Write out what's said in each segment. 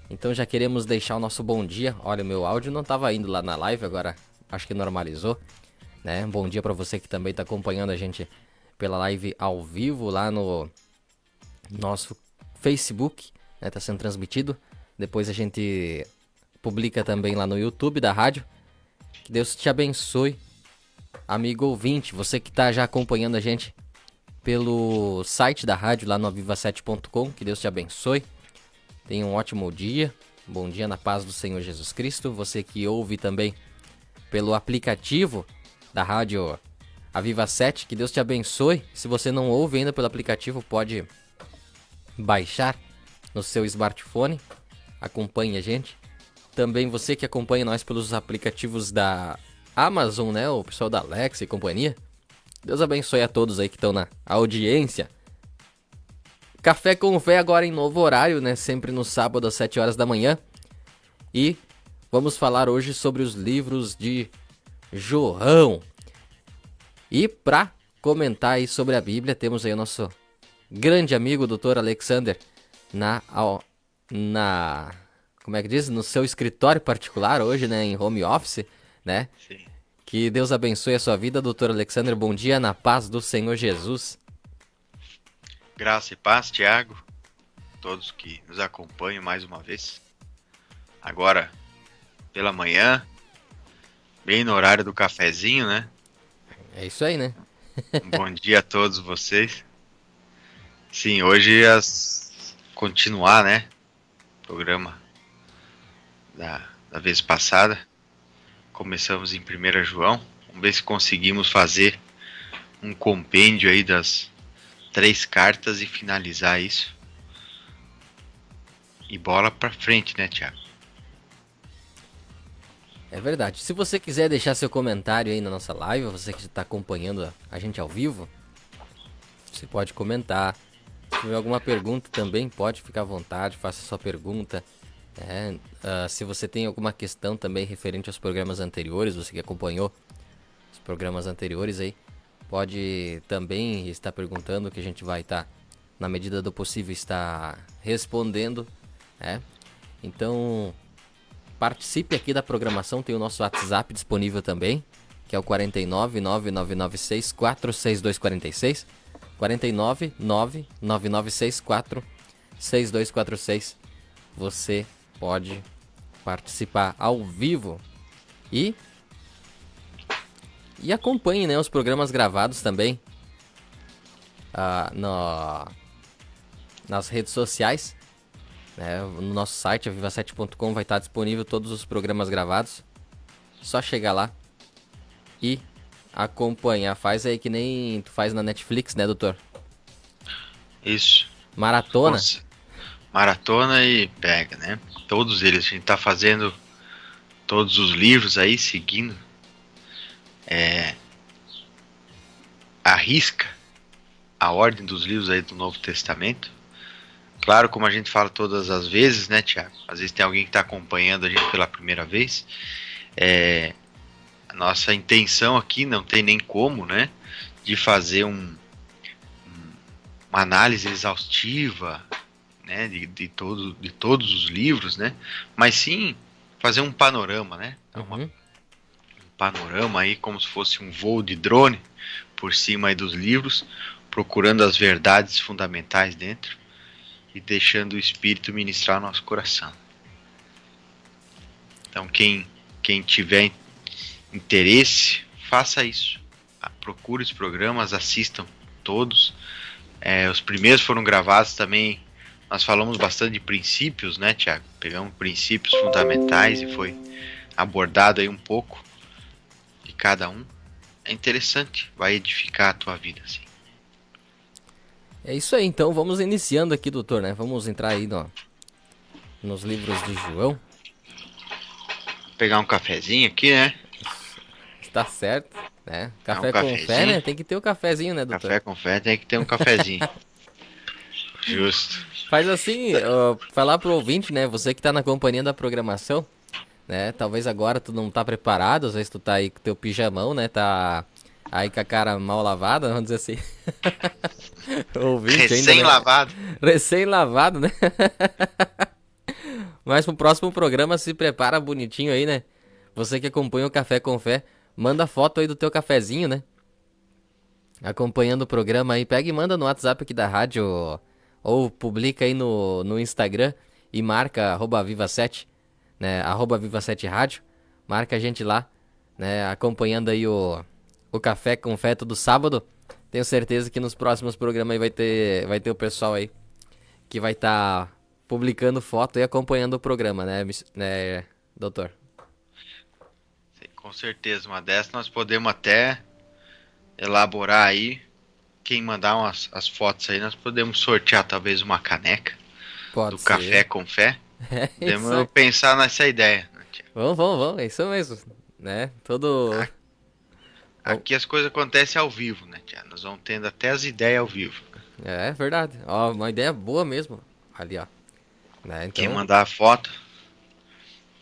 Então já queremos deixar o nosso bom dia. Olha, o meu áudio não estava indo lá na live, agora acho que normalizou, né? Bom dia para você que também está acompanhando a gente pela live ao vivo lá no nosso Facebook, né? Tá sendo transmitido. Depois a gente publica também lá no YouTube da rádio. Que Deus te abençoe, amigo ouvinte, você que tá já acompanhando a gente pelo site da rádio lá no aviva7.com. Que Deus te abençoe. Tenha um ótimo dia. Bom dia na paz do Senhor Jesus Cristo. Você que ouve também pelo aplicativo da rádio Aviva 7, que Deus te abençoe. Se você não ouve ainda pelo aplicativo, pode baixar no seu smartphone. Acompanhe a gente. Também você que acompanha nós pelos aplicativos da Amazon, né? O pessoal da Alexa e companhia. Deus abençoe a todos aí que estão na audiência. Café com Fé agora em novo horário, né? Sempre no sábado às 7 horas da manhã. E vamos falar hoje sobre os livros de João. E para comentar aí sobre a Bíblia, temos aí o nosso grande amigo, o Dr. Alexander, como é que diz? No seu escritório particular hoje, né? Em home office, né? Sim. Que Deus abençoe a sua vida, Dr. Alexander. Bom dia, na paz do Senhor Jesus. Graça e paz, Tiago, todos que nos acompanham mais uma vez. Agora, pela manhã, bem no horário do cafezinho, né? É isso aí, né? Um bom dia a todos vocês. Sim, hoje continuar, né? O programa da vez passada. Começamos em 1 João. Vamos ver se conseguimos fazer um compêndio aí das 3 cartas e finalizar isso. E bola pra frente, né, Tiago? É verdade. Se você quiser deixar seu comentário aí na nossa live, você que está acompanhando a gente ao vivo, você pode comentar. Se tiver alguma pergunta também, pode ficar à vontade, faça sua pergunta. Se você tem alguma questão também referente aos programas anteriores, você que acompanhou os programas anteriores aí, pode também estar perguntando, que a gente vai estar, na medida do possível, estar respondendo, né? Então, participe aqui da programação, tem o nosso WhatsApp disponível também, que é o 49996 49996 Você pode participar ao vivo e acompanhe, né, os programas gravados também nas redes sociais, né? No nosso site aviva7.com vai estar disponível todos os programas gravados. Só chegar lá e acompanhar. Faz aí que nem tu faz na Netflix, né, doutor? Isso. Maratona. Maratona e pega, né? Todos eles. A gente tá fazendo todos os livros aí, seguindo a risca a ordem dos livros aí do Novo Testamento. Claro, como a gente fala todas as vezes, né, Tiago? Às vezes tem alguém que está acompanhando a gente pela primeira vez. A nossa intenção aqui não tem nem como, né, de fazer uma análise exaustiva, né, de todos os livros, né, mas sim fazer um panorama, né, um panorama aí como se fosse um voo de drone por cima aí dos livros, procurando as verdades fundamentais dentro e deixando o Espírito ministrar nosso coração. Então quem tiver interesse, faça isso. Procure os programas, assistam todos. Os primeiros foram gravados também. Nós falamos bastante de princípios, né, Tiago? Pegamos princípios fundamentais e foi abordado aí um pouco de cada um. É interessante, vai edificar a tua vida, assim. É isso aí, então vamos iniciando aqui, doutor, né? Vamos entrar aí nos livros de João. Vou pegar um cafezinho aqui, né? Está certo, né? Café Um com fé, né? cafezinho. Tem que ter o cafezinho, né, doutor? Café com fé tem que ter um cafezinho. Justo. Faz assim, falar pro ouvinte, né? Você que tá na companhia da programação, né? Talvez agora tu não tá preparado, às vezes tu tá aí com teu pijamão, né? Tá aí com a cara mal lavada, vamos dizer assim. O ouvinte ainda, né? Recém-lavado. Recém-lavado, né? Mas pro próximo programa se prepara bonitinho aí, né? Você que acompanha o Café com Fé, manda foto aí do teu cafezinho, né? Acompanhando o programa aí, pega e manda no WhatsApp aqui da rádio ou publica aí no Instagram e marca @viva7, né? @viva7 rádio. Marca a gente lá, né? Acompanhando aí o Café com Fé todo sábado. Tenho certeza que nos próximos programas aí vai ter o pessoal aí que vai estar publicando foto e acompanhando o programa, né, doutor? Sim, com certeza, uma dessas nós podemos até elaborar aí. Quem mandar as fotos aí, nós podemos sortear talvez uma caneca do Pode Café ser. com Fé. É isso Podemos aí. pensar nessa ideia, né, tia? Vamos, é isso mesmo, né? Todo... A- Vamos- Aqui as coisas acontecem ao vivo, né, tia? Nós vamos tendo até as ideias ao vivo. É verdade. Ó, uma ideia boa mesmo. Ali, ó. Né? Quem Então, mandar a foto,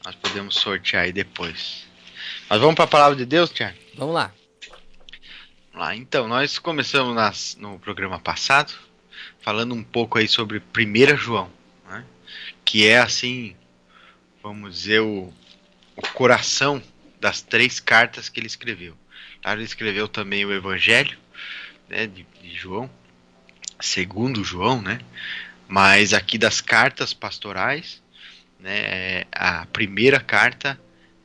nós podemos sortear aí depois. Mas vamos para a palavra de Deus, tia? vamos lá. Vamos lá, então, nós começamos no programa passado falando um pouco aí sobre 1 João, né? Que é assim, vamos dizer, o coração das 3 cartas que ele escreveu. Claro, ele escreveu também o Evangelho, né, de João, segundo João, né? Mas aqui das cartas pastorais, né, a primeira carta,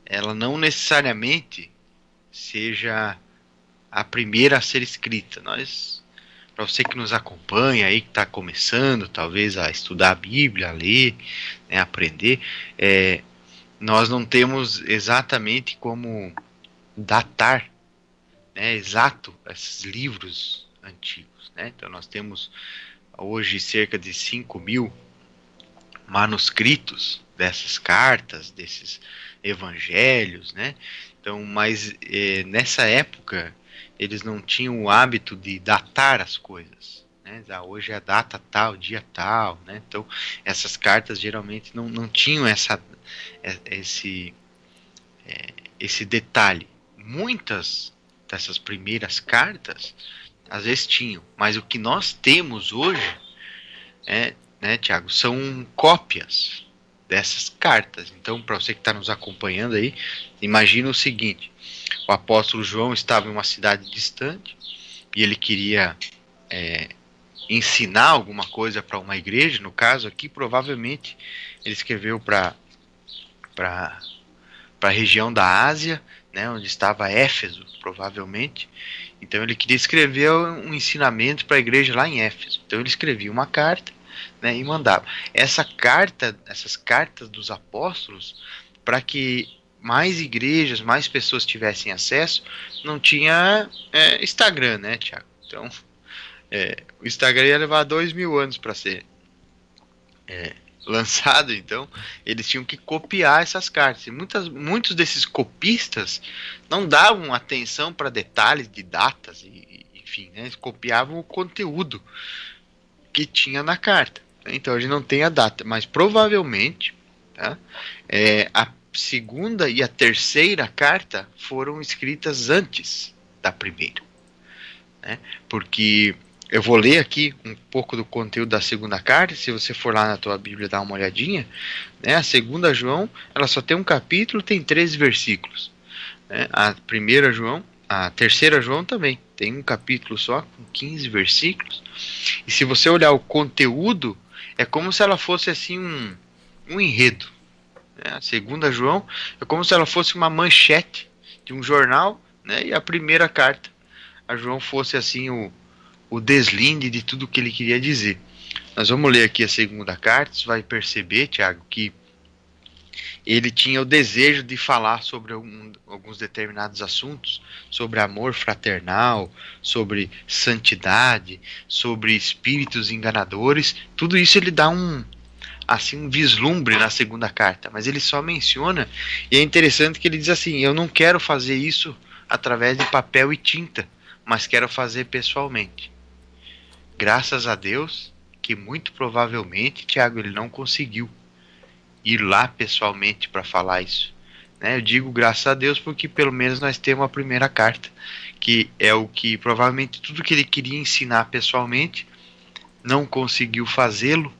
ela não necessariamente seja a primeira a ser escrita. Para você que nos acompanha aí, que está começando talvez a estudar a Bíblia, a ler, né, aprender, nós não temos exatamente como datar, né, exato esses livros antigos, né? Então nós temos hoje cerca de 5.000 manuscritos dessas cartas, desses evangelhos, né? Então, mas nessa época eles não tinham o hábito de datar as coisas, né? Hoje é a data tal, dia tal, né? Então essas cartas geralmente não tinham esse, esse detalhe. Muitas dessas primeiras cartas às vezes tinham, mas o que nós temos hoje né, Tiago, são cópias dessas cartas. Então, para você que está nos acompanhando aí, imagina o seguinte: o apóstolo João estava em uma cidade distante e ele queria ensinar alguma coisa para uma igreja. No caso aqui, provavelmente ele escreveu para a região da Ásia, né, onde estava Éfeso, provavelmente. Então ele queria escrever um ensinamento para a igreja lá em Éfeso. Então ele escrevia uma carta, né, e mandava. Essas cartas dos apóstolos, para que mais igrejas, mais pessoas tivessem acesso, não tinha Instagram, né, Tiago? Então o Instagram ia levar 2.000 anos para ser lançado, então eles tinham que copiar essas cartas. E muitos desses copistas não davam atenção para detalhes de datas, enfim, né? Eles copiavam o conteúdo que tinha na carta. Então a gente não tem a data, mas provavelmente, tá, a segunda e a terceira carta foram escritas antes da primeira, né? Porque eu vou ler aqui um pouco do conteúdo da segunda carta. Se você for lá na tua Bíblia dar uma olhadinha, né? A segunda João, ela só tem um capítulo, tem 13 versículos, né? A terceira João também tem um capítulo só, com 15 versículos. E se você olhar o conteúdo, é como se ela fosse assim um enredo, né? A segunda João é como se ela fosse uma manchete de um jornal, né? E a primeira carta a João fosse assim o deslinde de tudo que ele queria dizer. Nós vamos ler aqui a segunda carta. Você vai perceber, Tiago, que ele tinha o desejo de falar sobre alguns determinados assuntos, sobre amor fraternal, sobre santidade, sobre espíritos enganadores. Tudo isso ele dá um vislumbre na segunda carta, mas ele só menciona, e é interessante que ele diz assim: eu não quero fazer isso através de papel e tinta, mas quero fazer pessoalmente. Graças a Deus que muito provavelmente, Tiago, ele não conseguiu ir lá pessoalmente para falar isso, né? Eu digo graças a Deus porque pelo menos nós temos a primeira carta, que é o que provavelmente tudo que ele queria ensinar pessoalmente não conseguiu fazê-lo,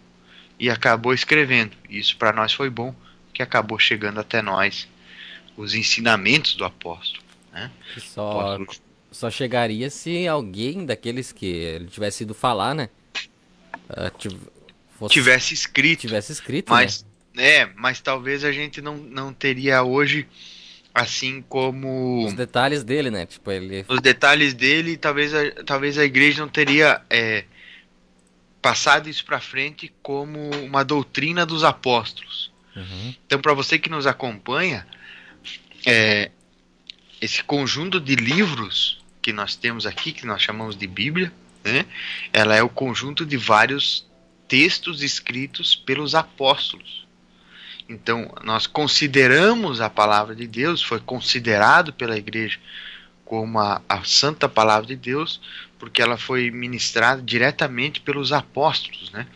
e acabou escrevendo. Isso para nós foi bom, que acabou chegando até nós os ensinamentos do apóstolo, né? Que Apóstolo só chegaria se alguém daqueles que ele tivesse ido falar, né? ah, tiv- tivesse escrito, tivesse escrito, né? mas talvez a gente não teria hoje, assim Os como detalhes dele, né? Tipo, ele. os detalhes dele, talvez a igreja não teria passado isso para frente como uma doutrina dos apóstolos. Uhum. Então, para você que nos acompanha, esse conjunto de livros que nós temos aqui, que nós chamamos de Bíblia, né? Ela é o conjunto de vários textos escritos pelos apóstolos. Então, nós consideramos a palavra de Deus, foi considerado pela igreja como a santa palavra de Deus, porque ela foi ministrada diretamente pelos apóstolos, né?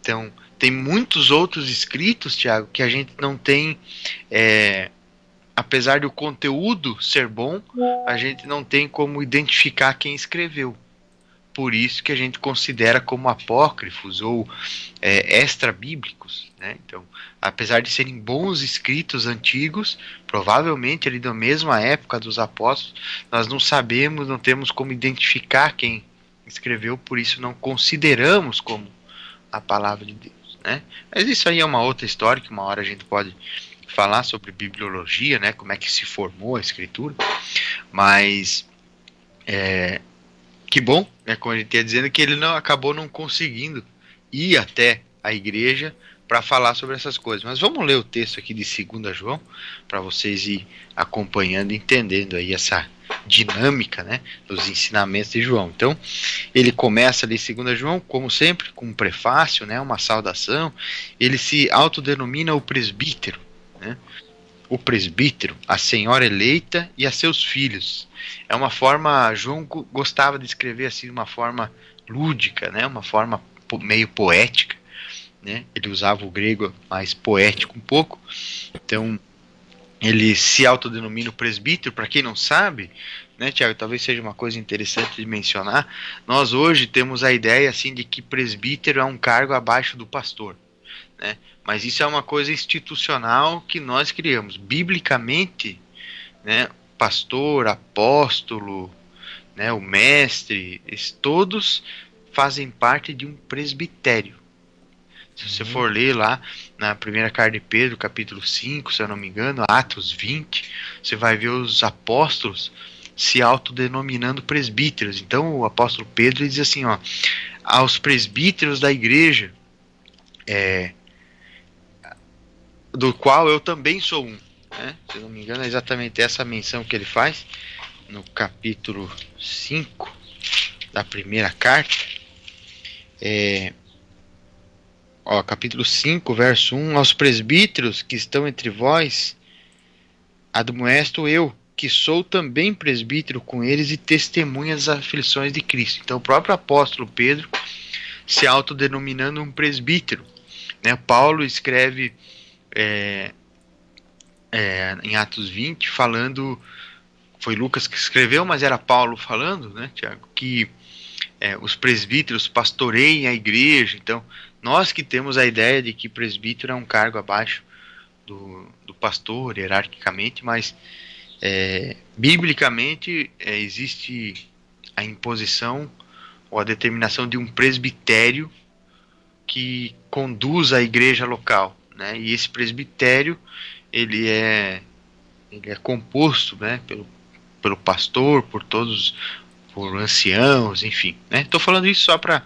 Então, tem muitos outros escritos, Tiago, que a gente não tem, apesar do conteúdo ser bom, a gente não tem como identificar quem escreveu. Por isso que a gente considera como apócrifos ou extra-bíblicos, né? Então, apesar de serem bons escritos antigos, provavelmente ali da mesma época dos apóstolos, nós não sabemos, não temos como identificar quem escreveu, por isso não consideramos como a palavra de Deus, né? Mas isso aí é uma outra história, que uma hora a gente pode falar sobre bibliologia, né? Como é que se formou a escritura, mas que bom, né, como a gente ia dizendo, que ele acabou não conseguindo ir até a igreja para falar sobre essas coisas. Mas vamos ler o texto aqui de 2 João, para vocês ir acompanhando, entendendo aí essa dinâmica, né, dos ensinamentos de João. Então, ele começa ali 2 João, como sempre, com um prefácio, né, uma saudação. Ele se autodenomina o presbítero, né? O presbítero, a senhora eleita e a seus filhos. É uma forma, João gostava de escrever assim, de uma forma lúdica, né? Uma forma meio poética, né? Ele usava o grego mais poético um pouco. Então, ele se autodenomina o presbítero. Para quem não sabe, né, Tiago, talvez seja uma coisa interessante de mencionar, nós hoje temos a ideia assim de que presbítero é um cargo abaixo do pastor, né? Mas isso é uma coisa institucional que nós criamos. Biblicamente, né, pastor, apóstolo, né, o mestre, todos fazem parte de um presbitério. Se você for ler lá na primeira carta de Pedro, capítulo 5, se eu não me engano, Atos 20, você vai ver os apóstolos se autodenominando presbíteros. Então o apóstolo Pedro diz assim, ó, aos presbíteros da igreja, do qual eu também sou um, né? Se eu não me engano, é exatamente essa menção que ele faz no capítulo 5 da primeira carta. Capítulo 5, verso 1: aos presbíteros que estão entre vós, admoesto eu, que sou também presbítero com eles e testemunha das aflições de Cristo. Então, o próprio apóstolo Pedro se autodenominando um presbítero, né? Paulo escreve em Atos 20, falando, foi Lucas que escreveu, mas era Paulo falando, né, Tiago, que os presbíteros pastoreiem a igreja. Então, nós que temos a ideia de que presbítero é um cargo abaixo do pastor, hierarquicamente, mas biblicamente existe a imposição ou a determinação de um presbitério que conduz a igreja local, né? E esse presbitério ele é composto, né, pelo pastor, por anciãos, enfim, né? Estou falando isso só para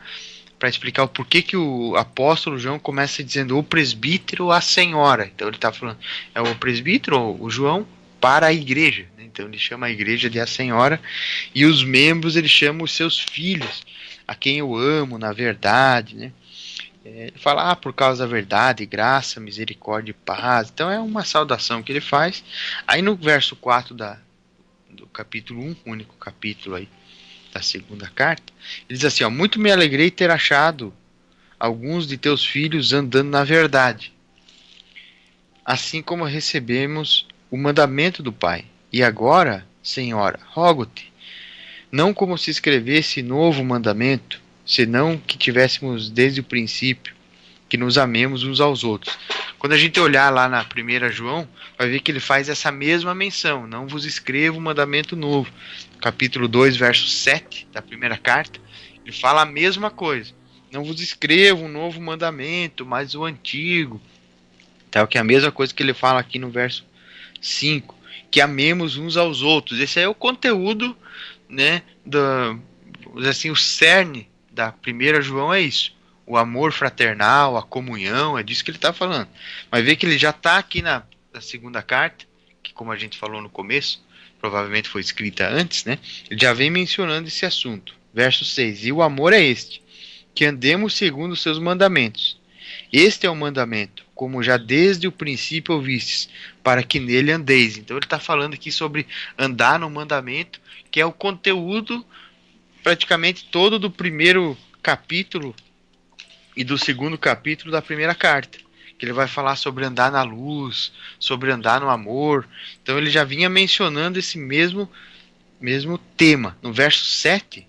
explicar o porquê que o apóstolo João começa dizendo o presbítero, a senhora. Então ele está falando, é o presbítero, o João, para a igreja, né? Então ele chama a igreja de a senhora, e os membros ele chama os seus filhos, a quem eu amo na verdade, né? Ele fala, por causa da verdade, graça, misericórdia e paz. Então é uma saudação que ele faz. Aí no verso 4 do capítulo 1, único capítulo aí da segunda carta, ele diz assim, muito me alegrei ter achado alguns de teus filhos andando na verdade, assim como recebemos o mandamento do Pai. E agora, Senhora, rogo-te, não como se escrevesse novo mandamento, senão que tivéssemos desde o princípio, que nos amemos uns aos outros. Quando a gente olhar lá na 1 João, vai ver que ele faz essa mesma menção. Não vos escrevo um mandamento novo. Capítulo 2, verso 7 da primeira carta, ele fala a mesma coisa. Não vos escrevo um novo mandamento, mas o antigo. Então, que é a mesma coisa que ele fala aqui no verso 5. Que amemos uns aos outros. Esse é o conteúdo, né, assim, o cerne da 1 João é isso. O amor fraternal, a comunhão, é disso que ele está falando. Mas vê que ele já está aqui na segunda carta, que como a gente falou no começo, provavelmente foi escrita antes, né? Ele já vem mencionando esse assunto. Verso 6. E o amor é este, que andemos segundo os seus mandamentos. Este é o mandamento, como já desde o princípio ouvistes, para que nele andeis. Então ele está falando aqui sobre andar no mandamento, que é o conteúdo praticamente todo do primeiro capítulo e do segundo capítulo da primeira carta. Que ele vai falar sobre andar na luz, sobre andar no amor. Então ele já vinha mencionando esse mesmo tema. No verso 7,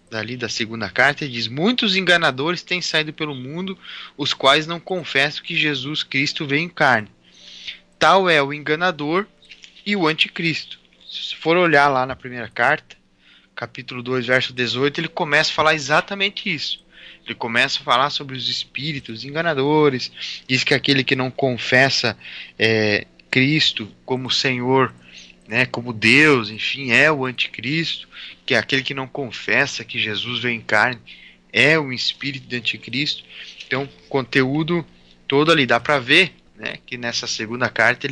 dali da segunda carta, ele diz: muitos enganadores têm saído pelo mundo, os quais não confessam que Jesus Cristo veio em carne. Tal é o enganador e o anticristo. Se for olhar lá na primeira carta, capítulo 2, verso 18, ele começa a falar exatamente isso. Ele começa a falar sobre os espíritos enganadores, diz que aquele que não confessa Cristo como Senhor, né, como Deus, enfim, é o anticristo, que é aquele que não confessa que Jesus veio em carne, é o espírito do anticristo. Então, conteúdo todo ali, dá para ver, né, que nessa segunda carta,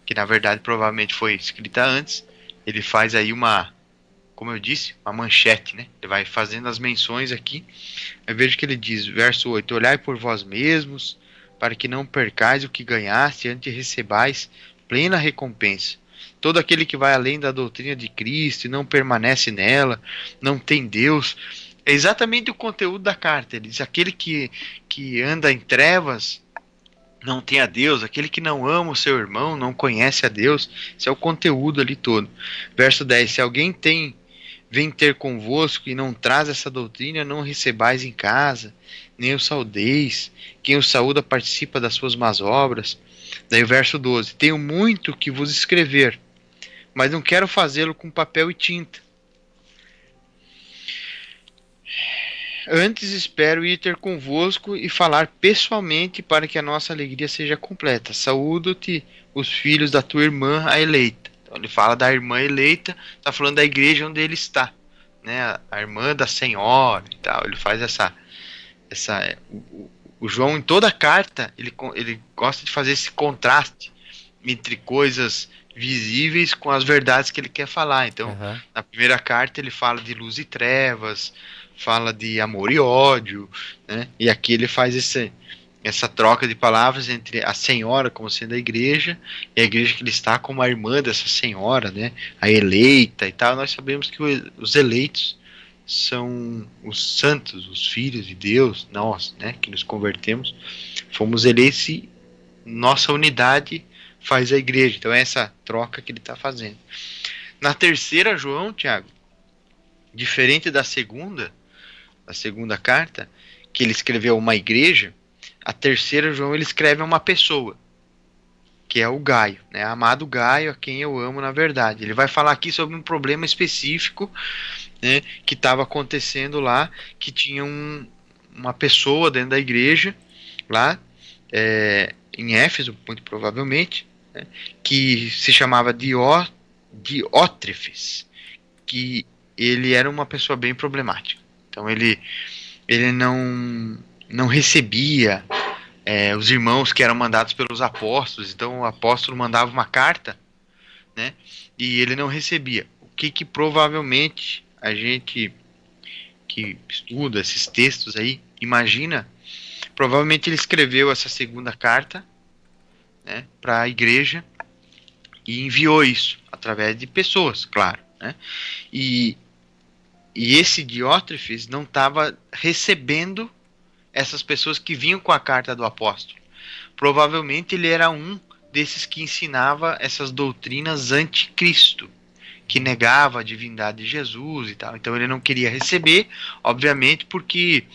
que na verdade provavelmente foi escrita antes, ele faz aí como eu disse, uma manchete, né? Ele vai fazendo as menções aqui. Eu vejo que ele diz, verso 8, olhai por vós mesmos, para que não percais o que ganhaste, antes recebais plena recompensa. Todo aquele que vai além da doutrina de Cristo e não permanece nela, não tem Deus. É exatamente o conteúdo da carta. Ele diz, aquele que anda em trevas não tem a Deus, aquele que não ama o seu irmão não conhece a Deus. Esse é o conteúdo ali todo. Verso 10, se alguém vem ter convosco e não traz essa doutrina, não recebais em casa, nem o saudeis. Quem o saúda participa das suas más obras. Daí o verso 12, tenho muito que vos escrever, mas não quero fazê-lo com papel e tinta. Antes espero ir ter convosco e falar pessoalmente para que a nossa alegria seja completa. Saúdo-te os filhos da tua irmã, a eleita. Então ele fala da irmã eleita, está falando da igreja onde ele está, né? A irmã da Senhora e tal. Ele faz o João, em toda a carta, ele gosta de fazer esse contraste entre coisas visíveis com as verdades que ele quer falar. Então, na primeira carta ele fala de luz e trevas, fala de amor e ódio, né? E aqui ele faz essa troca de palavras entre a senhora como sendo a igreja e a igreja que ele está como a irmã dessa senhora, né? A eleita e tal. Nós sabemos que os eleitos são os santos, os filhos de Deus, nós, né, que nos convertemos, fomos eleitos e nossa unidade faz a igreja. Então é essa troca que ele está fazendo. Na terceira João, Tiago, diferente da segunda carta, que ele escreveu a uma igreja, a terceira João ele escreve a uma pessoa, que é o Gaio, né? Amado Gaio, a quem eu amo na verdade. Ele vai falar aqui sobre um problema específico, né, que estava acontecendo lá, que tinha uma pessoa dentro da igreja, lá em Éfeso, muito provavelmente, né, que se chamava Diótrefes, que ele era uma pessoa bem problemática. Então ele não recebia os irmãos que eram mandados pelos apóstolos. Então o apóstolo mandava uma carta, né, e ele não recebia. O que provavelmente a gente que estuda esses textos aí imagina, provavelmente ele escreveu essa segunda carta, né, para a igreja e enviou isso através de pessoas, claro, né? E esse Diótrefes não estava recebendo essas pessoas que vinham com a carta do apóstolo. Provavelmente ele era um desses que ensinava essas doutrinas anticristo, que negava a divindade de Jesus e tal. Então ele não queria receber, obviamente, porque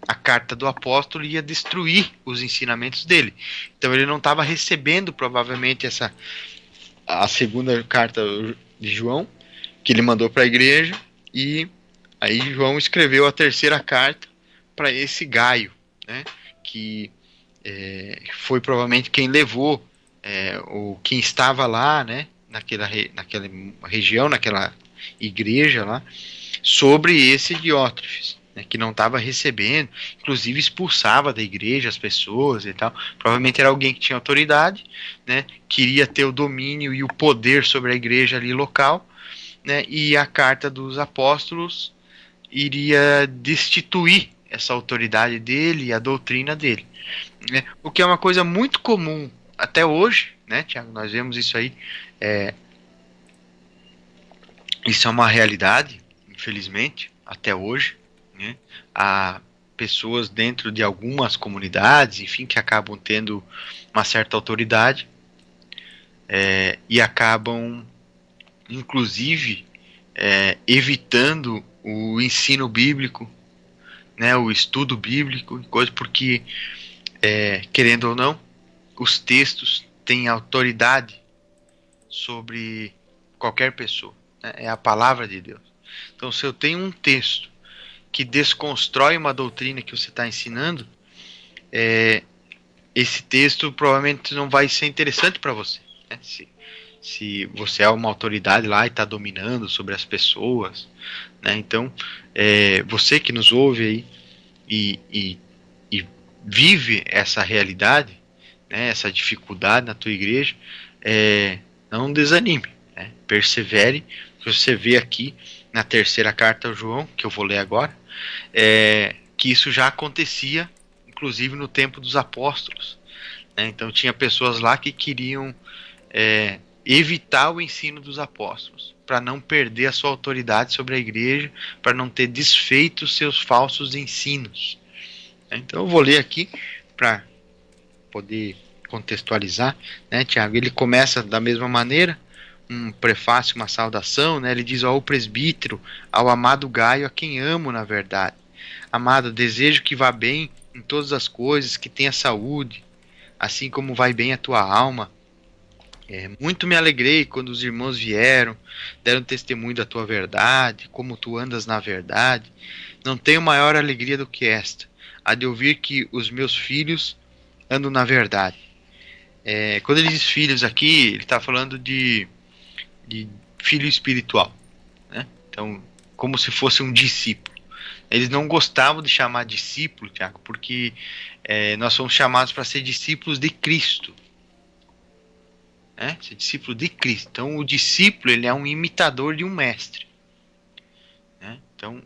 a carta do apóstolo ia destruir os ensinamentos dele. Então ele não estava recebendo provavelmente a segunda carta de João, que ele mandou para a igreja, e aí João escreveu a terceira carta para esse Gaio, né, que foi provavelmente quem levou, ou quem estava lá, né, naquela região, naquela igreja lá, sobre esse Diótrefes, né, que não estava recebendo, inclusive expulsava da igreja as pessoas e tal. Provavelmente era alguém que tinha autoridade, né, queria ter o domínio e o poder sobre a igreja ali local, né, e a carta dos apóstolos iria destituir essa autoridade dele e a doutrina dele, né, o que é uma coisa muito comum até hoje, né, Tiago? Nós vemos isso aí, isso é uma realidade, infelizmente, até hoje, né? Há pessoas dentro de algumas comunidades, enfim, que acabam tendo uma certa autoridade, e acabam, inclusive, evitando o ensino bíblico, né, o estudo bíblico, coisa, porque, querendo ou não, os textos têm autoridade sobre qualquer pessoa, né? É a palavra de Deus. Então, se eu tenho um texto que desconstrói uma doutrina que você está ensinando, esse texto provavelmente não vai ser interessante para você, né? Se você é uma autoridade lá e está dominando sobre as pessoas, né? Então, você que nos ouve aí e vive essa realidade, né, essa dificuldade na tua igreja, não desanime, né? Persevere. Você vê aqui na terceira carta ao João, que eu vou ler agora, que isso já acontecia, inclusive no tempo dos apóstolos, né? Então tinha pessoas lá que queriam evitar o ensino dos apóstolos, para não perder a sua autoridade sobre a igreja, para não ter desfeito os seus falsos ensinos. Então eu vou ler aqui para poder contextualizar, né, Tiago? Ele começa da mesma maneira, um prefácio, uma saudação, né? Ele diz ao presbítero, ao amado Gaio, a quem amo na verdade. Amado, desejo que vá bem em todas as coisas, que tenha saúde, assim como vai bem a tua alma. Muito me alegrei quando os irmãos vieram, deram testemunho da tua verdade, como tu andas na verdade. Não tenho maior alegria do que esta, a de ouvir que os meus filhos andam na verdade. Quando ele diz filhos aqui, ele está falando de filho espiritual, né? Então, como se fosse um discípulo. Eles não gostavam de chamar discípulo, Tiago, porque nós somos chamados para ser discípulos de Cristo, né? Ser discípulo de Cristo. Então, o discípulo, ele é um imitador de um mestre, né? Então,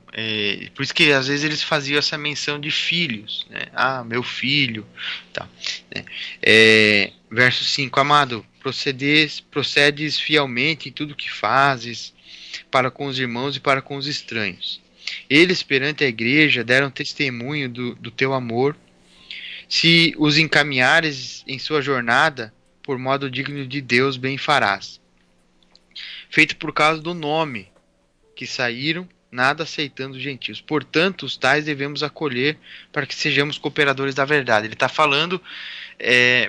por isso que às vezes eles faziam essa menção de filhos, né? Ah, meu filho, tá, né? Verso 5, amado, procedes fielmente em tudo que fazes, para com os irmãos e para com os estranhos. Eles, perante a igreja, deram testemunho do teu amor. Se os encaminhares em sua jornada, por modo digno de Deus, bem farás. Feito por causa do nome, que saíram, nada aceitando os gentios. Portanto, os tais devemos acolher, para que sejamos cooperadores da verdade. Ele está falando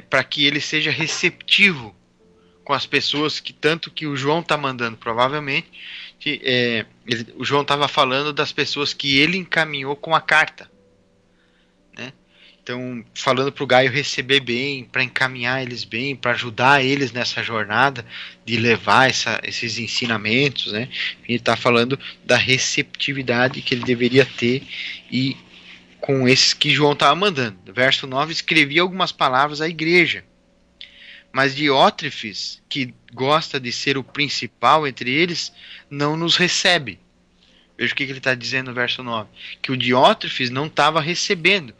para que ele seja receptivo com as pessoas, que tanto que o João está mandando, provavelmente, o João estava falando das pessoas que ele encaminhou com a carta, né? Então, falando para o Gaio receber bem, para encaminhar eles bem, para ajudar eles nessa jornada de levar esses ensinamentos, né? Ele está falando da receptividade que ele deveria ter e com esses que João estava mandando. Verso 9, escrevi algumas palavras à igreja, mas Diótrefes, que gosta de ser o principal entre eles, não nos recebe. Veja o que ele está dizendo no verso 9. Que o Diótrefes não estava recebendo.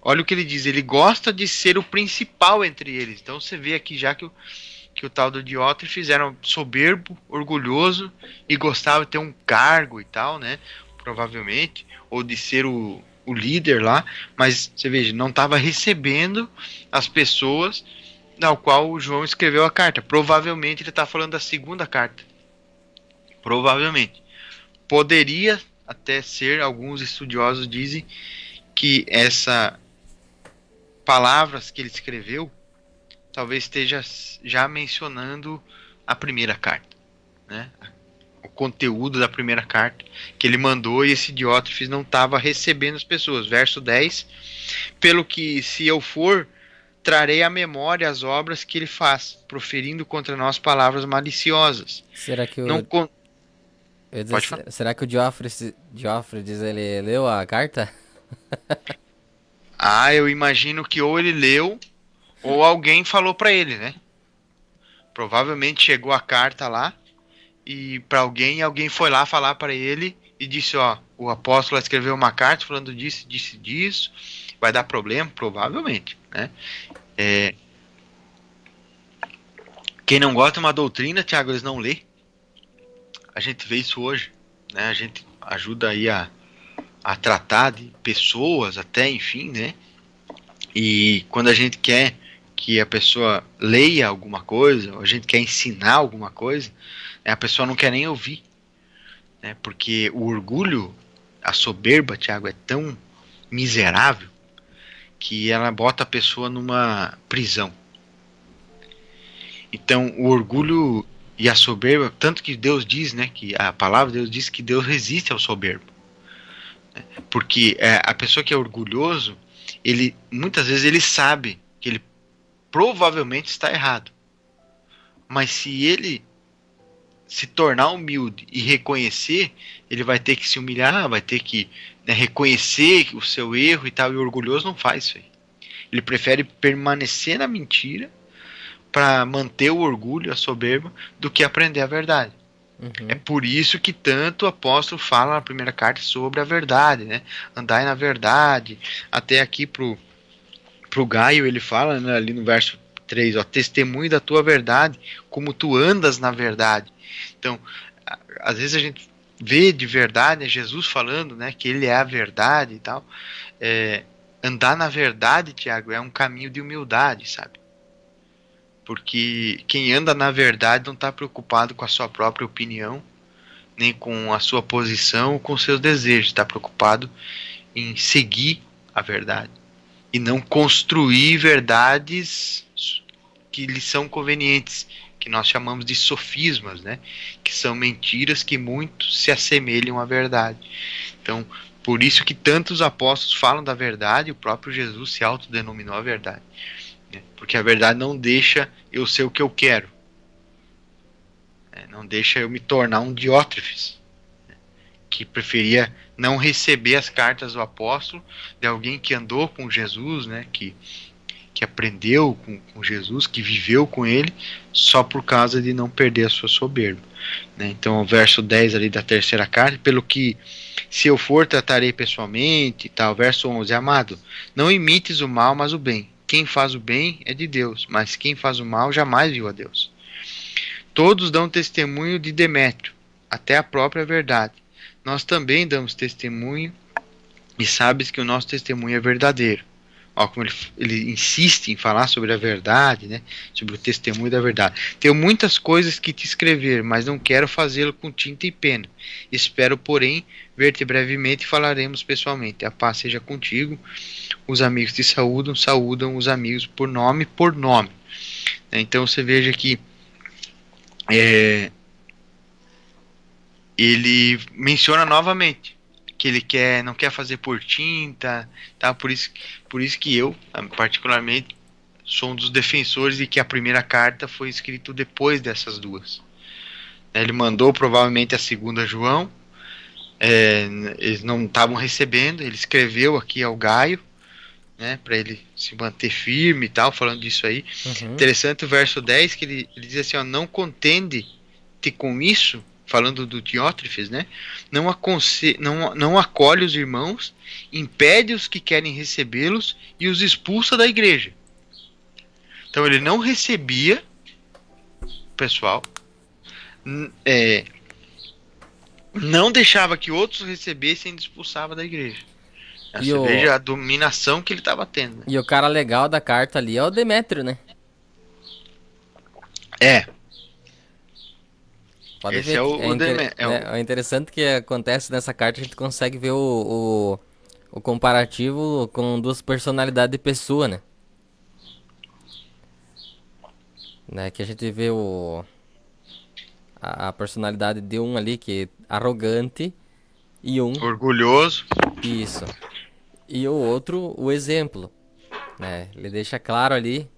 Olha o que ele diz. Ele gosta de ser o principal entre eles. Então você vê aqui já que o tal do Diótrefes era soberbo, orgulhoso e gostava de ter um cargo e tal, né? Provavelmente. Ou de ser o líder lá. Mas você veja, não estava recebendo as pessoas ao qual o João escreveu a carta. Provavelmente ele está falando da segunda carta. Provavelmente. Poderia até ser, alguns estudiosos dizem, que essa palavras que ele escreveu talvez esteja já mencionando a primeira carta, né? O conteúdo da primeira carta que ele mandou, e esse Diótrefes não estava recebendo as pessoas. Verso 10: pelo que, se eu for, trarei à memória as obras que ele faz, proferindo contra nós palavras maliciosas. Será que Não o... con- eu ia dizer, Pode falar. será que o Diófredes, ele leu a carta? Ah, eu imagino que ou ele leu ou alguém falou para ele, né? Provavelmente chegou a carta lá e para alguém foi lá falar para ele e disse, ó, o apóstolo escreveu uma carta falando disso, disso, vai dar problema, provavelmente, né? Quem não gosta de uma doutrina, Tiago, eles não lê. A gente vê isso hoje, né? A gente ajuda aí a tratar de pessoas até, enfim, né? E quando a gente quer que a pessoa leia alguma coisa, ou a gente quer ensinar alguma coisa, a pessoa não quer nem ouvir, né? Porque o orgulho, a soberba, Tiago, é tão miserável que ela bota a pessoa numa prisão. Então, o orgulho e a soberba, tanto que Deus diz, né, que a palavra de Deus diz que Deus resiste ao soberbo. Porque a pessoa que é orgulhoso, ele muitas vezes ele sabe que ele provavelmente está errado. Mas se ele se tornar humilde e reconhecer, ele vai ter que se humilhar, vai ter que, né, reconhecer o seu erro e tal. E o orgulhoso não faz isso aí. Ele prefere permanecer na mentira para manter o orgulho, a soberba, do que aprender a verdade. É por isso que tanto o apóstolo fala na primeira carta sobre a verdade, né? Andai na verdade. Até aqui pro Gaio ele fala, né, ali no verso 3, ó, testemunho da tua verdade, como tu andas na verdade. Então, às vezes a gente vê de verdade, né, Jesus falando, né, que ele é a verdade e tal. Andar na verdade, Tiago, é um caminho de humildade, sabe? Porque quem anda na verdade não está preocupado com a sua própria opinião, nem com a sua posição ou com seus desejos. Está preocupado em seguir a verdade e não construir verdades que lhe são convenientes, que nós chamamos de sofismas, né? Que são mentiras que muito se assemelham à verdade. Então, por isso que tantos apóstolos falam da verdade, o próprio Jesus se autodenominou a verdade. Porque a verdade não deixa eu ser o que eu quero. Não deixa eu me tornar um Diótrefes, que preferia não receber as cartas do apóstolo, de alguém que andou com Jesus, né, que aprendeu com Jesus, que viveu com ele, só por causa de não perder a sua soberba. Né? Então, o verso 10 ali da terceira carta, pelo que, se eu for, tratarei pessoalmente, e tal. Verso 11, amado, não imites o mal, mas o bem. Quem faz o bem é de Deus, mas quem faz o mal jamais viu a Deus. Todos dão testemunho de Demétrio, até a própria verdade. Nós também damos testemunho e sabes que o nosso testemunho é verdadeiro. Ó, como ele insiste em falar sobre a verdade, né? Sobre o testemunho da verdade. Tenho muitas coisas que te escrever, mas não quero fazê-lo com tinta e pena. Espero, porém, ver-te brevemente e falaremos pessoalmente. A paz seja contigo. Os amigos te saúdam, saúdam os amigos por nome. Então você veja que ele menciona novamente que ele não quer fazer por tinta, tá? Por isso que eu, particularmente, sou um dos defensores de que a primeira carta foi escrita depois dessas duas. Ele mandou provavelmente a segunda João, eles não estavam recebendo, ele escreveu aqui ao Gaio, né, para ele se manter firme e tal, falando disso aí. Interessante o verso 10, que ele diz assim, ó, não contende-te com isso, falando do Diótrefes, né? Não acolhe os irmãos, impede os que querem recebê-los e os expulsa da igreja. Então ele não recebia o pessoal, não deixava que outros recebessem e expulsava da igreja. Você veja a dominação que ele estava tendo. Né? E o cara legal da carta ali é o Demétrio, né? Pode Esse ver. É interessante que acontece nessa carta, a gente consegue ver o o comparativo com duas personalidades de pessoa, né? Que a gente vê a personalidade de um ali que é arrogante e um, Orgulhoso. isso. E o outro, o exemplo, né? Ele deixa claro ali,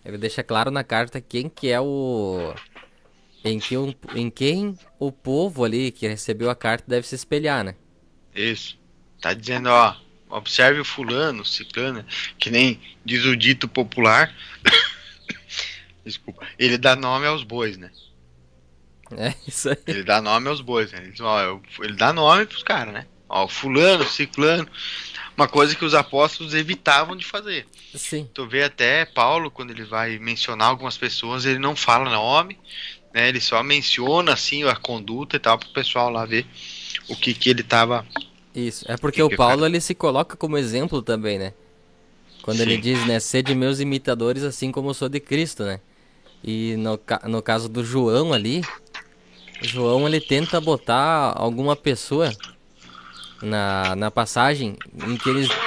ele deixa claro na carta quem que é em quem o povo ali que recebeu a carta deve se espelhar, né? Isso. Tá dizendo, ó, observe o fulano, ciclano, que nem diz o dito popular. Desculpa. Ele dá nome aos bois, né? É isso aí. Ele dá nome aos bois, né? Ele, diz, ó, ele dá nome pros caras, né? Ó, fulano, ciclano. Uma coisa que os apóstolos evitavam de fazer. Sim. Tu vê até Paulo, quando ele vai mencionar algumas pessoas, ele não fala nome, né? Ele só menciona, assim, a conduta e tal, pro pessoal lá ver o que ele tava... Isso. É porque o Paulo ele se coloca como exemplo também, né? Quando ele Sim. diz, né, sede meus imitadores assim como eu sou de Cristo, né? E no caso do João ali, o João ele tenta botar alguma pessoa na passagem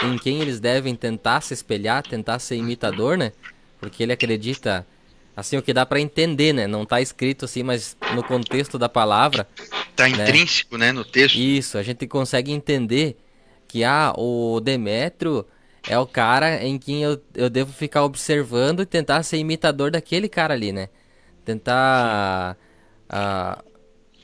em quem eles devem tentar se espelhar, tentar ser imitador, né? Porque ele acredita, assim, o que dá pra entender, né? Não tá escrito assim, mas no contexto da palavra, Tá né? intrínseco, né, no texto. Isso, a gente consegue entender que o Demétrio é o cara em quem eu devo ficar observando e tentar ser imitador daquele cara ali, né? Tentar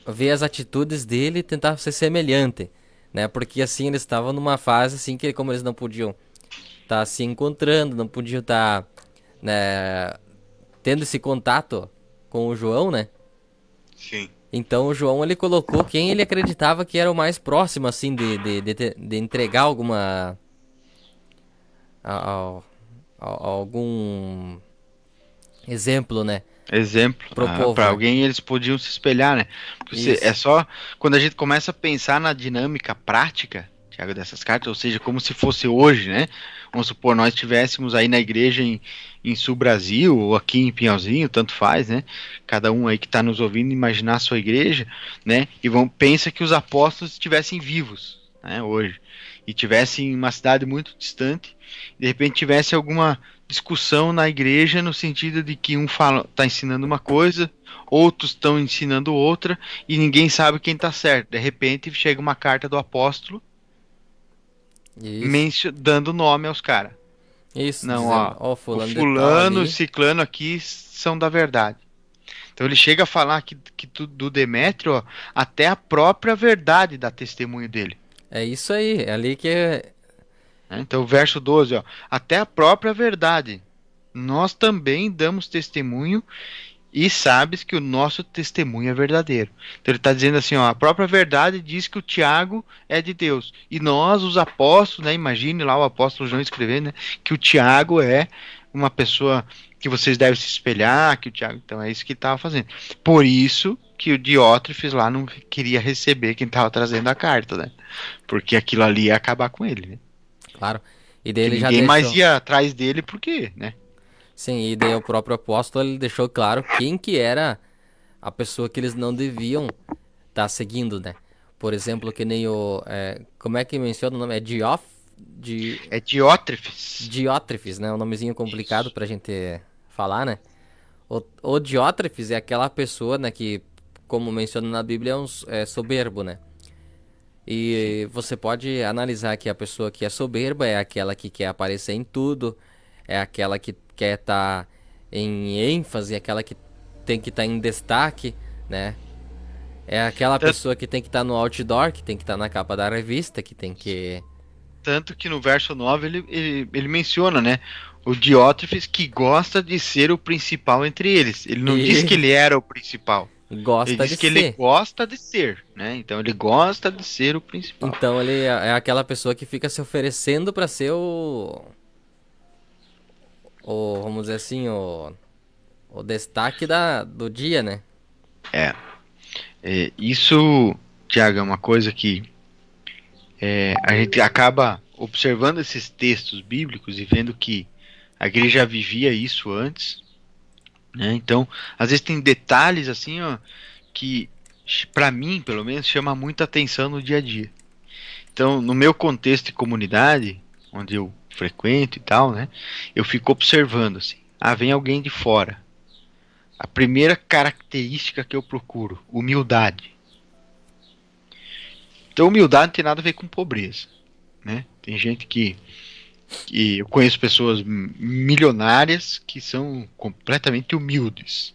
ver as atitudes dele e tentar ser semelhante, né? Porque assim eles estavam numa fase assim que como eles não podiam estar se encontrando, não podiam estar, né, tendo esse contato com o João, né? Sim. Então o João ele colocou quem ele acreditava que era o mais próximo, assim, de entregar alguma. a- algum exemplo, né? Exemplo, Pro povo, para né? alguém eles podiam se espelhar, né? Porque é Isso. só quando a gente começa a pensar na dinâmica prática, Tiago, dessas cartas, ou seja, como se fosse hoje, né? Vamos supor, nós estivéssemos aí na igreja em Sul Brasil ou aqui em Pinhalzinho, tanto faz, né? Cada um aí que está nos ouvindo imaginar a sua igreja, né? E pensa que os apóstolos estivessem vivos, né? Hoje e tivessem em uma cidade muito distante, de repente tivesse alguma discussão na igreja no sentido de que um está ensinando uma coisa, outros estão ensinando outra e ninguém sabe quem está certo. De repente chega uma carta do apóstolo Isso. dando nome aos caras. Isso, Não, dizendo, ó, ó, o fulano de tal fulano, o ali. ciclano aqui são da verdade. Então ele chega a falar que do Demétrio, ó, até a própria verdade dá testemunho dele. É isso aí, é ali que Né? Então o verso 12, ó, até a própria verdade. Nós também damos testemunho e sabes que o nosso testemunho é verdadeiro. Então ele está dizendo assim, ó, a própria verdade diz que o Tiago é de Deus. E nós, os apóstolos, né, imagine lá o apóstolo João escrevendo, né, que o Tiago é uma pessoa que vocês devem se espelhar, que o Tiago, então é isso que ele estava fazendo. Por isso que o Diótrefes lá não queria receber quem estava trazendo a carta, né? Porque aquilo ali ia acabar com ele, né? claro. E daí Que ele já ninguém mais deixou. ia atrás dele, por quê, né? Sim, e daí o próprio apóstolo ele deixou claro quem que era a pessoa que eles não deviam estar seguindo, né? Por exemplo, que nem como é que menciona o nome? É É Diótrefes. Diótrefes, né? Um nomezinho complicado Isso. pra gente falar, né? O Diótrefes é aquela pessoa, né, que, como menciona na Bíblia, é soberbo, né? Sim. E você pode analisar que a pessoa que é soberba é aquela que quer aparecer em tudo, é aquela que quer estar em ênfase, é aquela que tem que estar em destaque, né? É aquela Tanto, pessoa que tem que estar no outdoor, que tem que estar na capa da revista, que tem que. tanto que no verso 9 ele menciona, né? O Diótrefes que gosta de ser o principal entre eles. Ele não diz que E ele era o principal. Ele gosta de diz que ele ser. gosta de ser, né? Então ele gosta de ser o principal. Então ele é aquela pessoa que fica se oferecendo pra ser vamos dizer assim, o destaque do dia, né? É. Isso, Tiago, é uma coisa que a gente acaba observando esses textos bíblicos e vendo que a igreja já vivia isso antes, né? Então, às vezes tem detalhes assim, ó, que para mim, pelo menos, chama muita atenção no dia a dia. Então, no meu contexto de comunidade, onde eu frequento e tal, né? Eu fico observando assim. Vem alguém de fora. A primeira característica que eu procuro, humildade. Então, humildade não tem nada a ver com pobreza, né? Tem gente que eu conheço pessoas milionárias que são completamente humildes.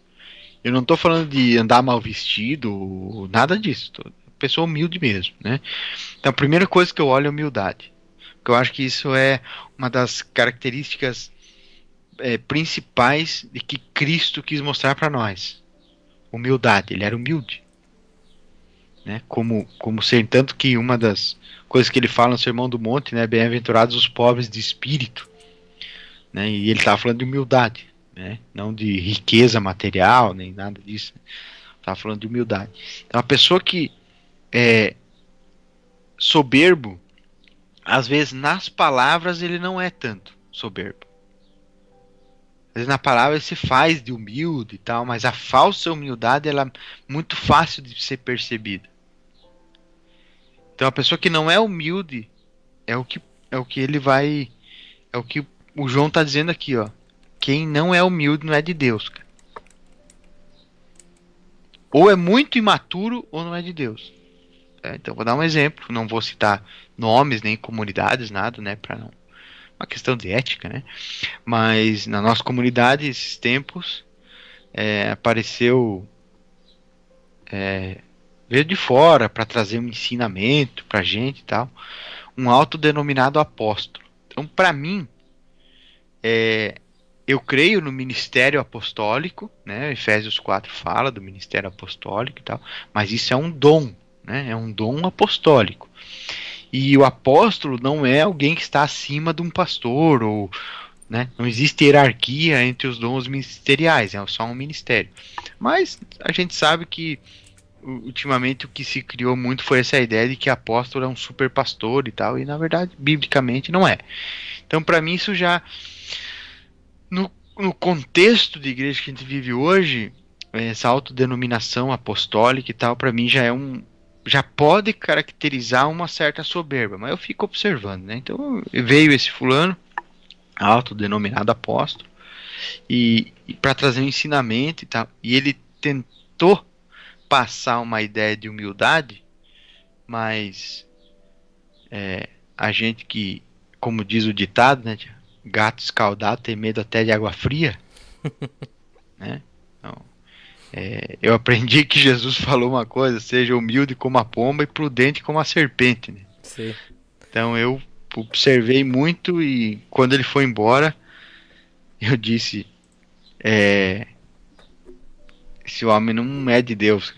Eu não estou falando de andar mal vestido, nada disso. Pessoa humilde mesmo, né? Então, a primeira coisa que eu olho é humildade. Porque eu acho que isso é uma das características principais de que Cristo quis mostrar para nós. Humildade. Ele era humilde. Né? Como ser, tanto que uma das coisas que ele fala no Sermão do Monte, né? Bem-aventurados os pobres de espírito. Né? E ele estava falando de humildade. Né? Não de riqueza material, nem nada disso. Estava falando de humildade. Então, a pessoa que é soberbo, às vezes nas palavras ele não é tanto soberbo. Às vezes na palavra ele se faz de humilde e tal, mas a falsa humildade ela é muito fácil de ser percebida. Então a pessoa que não é humilde é o que ele vai, é o que o João está dizendo aqui, ó. Quem não é humilde não é de Deus, cara. Ou é muito imaturo ou não é de Deus. Então vou dar um exemplo, não vou citar nomes nem comunidades, nada, né, para não uma questão de ética, né? Mas na nossa comunidade esses tempos apareceu veio de fora para trazer um ensinamento para gente e tal, um autodenominado apóstolo. Então para mim eu creio no ministério apostólico, né? Efésios 4 fala do ministério apostólico e tal, mas isso é um dom. Né? É um dom apostólico. E o apóstolo não é alguém que está acima de um pastor, ou, né? Não existe hierarquia entre os dons ministeriais, é só um ministério. Mas a gente sabe que ultimamente o que se criou muito foi essa ideia de que apóstolo é um super pastor e tal, e na verdade, biblicamente, não é. Então, para mim, isso já no contexto de igreja que a gente vive hoje, essa autodenominação apostólica e tal, para mim já pode caracterizar uma certa soberba, mas eu fico observando, né? Então veio esse fulano, autodenominado apóstolo, e para trazer um ensinamento e tal, e ele tentou passar uma ideia de humildade, mas a gente que, como diz o ditado, né? Gato escaldado tem medo até de água fria, né? Então, eu aprendi que Jesus falou uma coisa: seja humilde como a pomba e prudente como a serpente, né? Sim. Então eu observei muito e quando ele foi embora, eu disse: esse homem não é de Deus.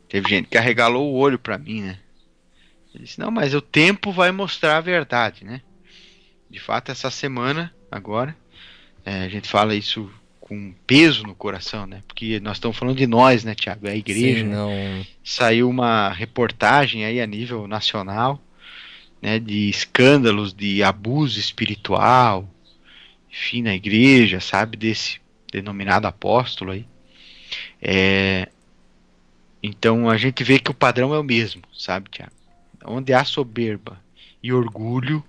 Teve gente que arregalou o olho para mim, né? Ele disse: não, mas o tempo vai mostrar a verdade, né? De fato, essa semana, agora, a gente fala isso com peso no coração, né? Porque nós estamos falando de nós, né, Tiago? É a igreja. Sim, né? não... Saiu uma reportagem aí a nível nacional, né, de escândalos de abuso espiritual, enfim, na igreja, sabe? Desse denominado apóstolo aí. Então a gente vê que o padrão é o mesmo, sabe, Tiago? Onde há soberba e orgulho,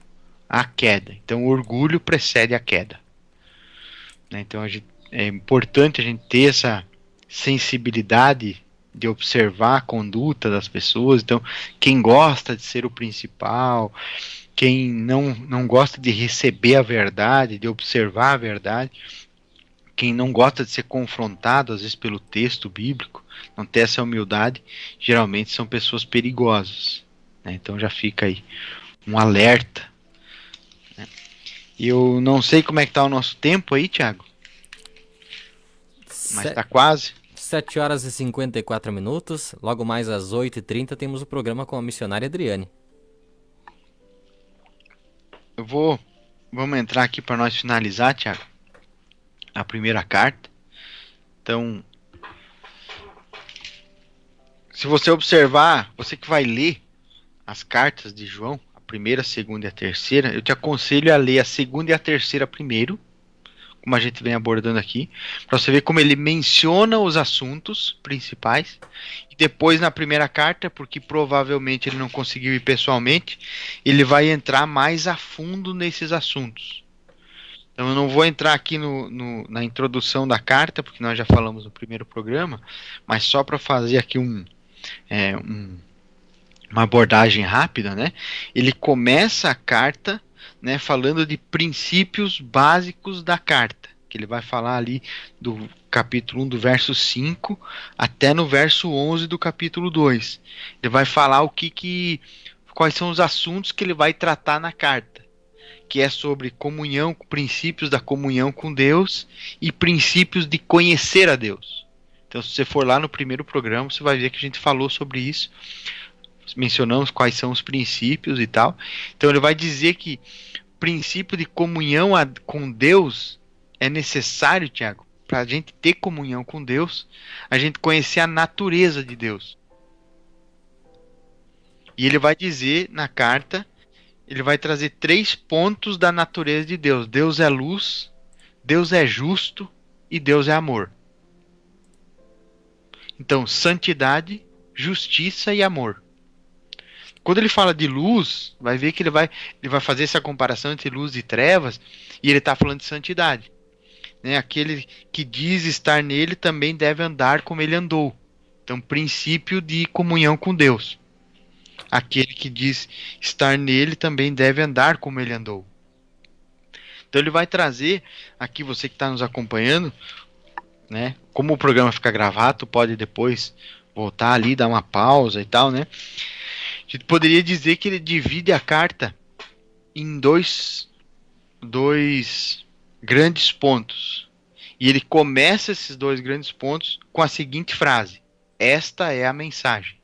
há queda. Então o orgulho precede a queda. Né? Então é importante a gente ter essa sensibilidade de observar a conduta das pessoas. Então, quem gosta de ser o principal, quem não gosta de receber a verdade, de observar a verdade, quem não gosta de ser confrontado, às vezes, pelo texto bíblico, não ter essa humildade, geralmente são pessoas perigosas. Né? Então já fica aí um alerta. Né? E eu não sei como é que está o nosso tempo aí, Thiago. Mas está quase. 7 horas e 54 minutos. Logo mais às 8h30 temos o programa com a missionária Adriane. Vamos entrar aqui para nós finalizar, Thiago, a primeira carta. Então, se você observar, você que vai ler as cartas de João, a primeira, a segunda e a terceira, eu te aconselho a ler a segunda e a terceira primeiro, como a gente vem abordando aqui, para você ver como ele menciona os assuntos principais. E depois na primeira carta, porque provavelmente ele não conseguiu ir pessoalmente, ele vai entrar mais a fundo nesses assuntos. Então eu não vou entrar aqui na introdução da carta, porque nós já falamos no primeiro programa, mas só para fazer aqui uma abordagem rápida, né? Ele começa a carta, né, falando de princípios básicos da carta, que ele vai falar ali do capítulo 1, do verso 5, até no verso 11 do capítulo 2. Ele vai falar quais são os assuntos que ele vai tratar na carta, que é sobre comunhão, princípios da comunhão com Deus e princípios de conhecer a Deus. Então, se você for lá no primeiro programa, você vai ver que a gente falou sobre isso. Mencionamos quais são os princípios e tal. Então, ele vai dizer que o princípio de comunhão com Deus é necessário, Tiago, para a gente ter comunhão com Deus, a gente conhecer a natureza de Deus. E ele vai dizer na carta, ele vai trazer 3 pontos da natureza de Deus. Deus é luz, Deus é justo e Deus é amor. Então, santidade, justiça e amor. Quando ele fala de luz, vai ver que ele vai fazer essa comparação entre luz e trevas, e ele está falando de santidade. Né? Aquele que diz estar nele também deve andar como ele andou. Então, princípio de comunhão com Deus. Aquele que diz estar nele também deve andar como ele andou. Então ele vai trazer, aqui você que está nos acompanhando, né? Como o programa fica gravado, pode depois voltar ali, dar uma pausa e tal, né? A gente poderia dizer que ele divide a carta em dois grandes pontos. E ele começa esses 2 grandes pontos com a seguinte frase: esta é a mensagem.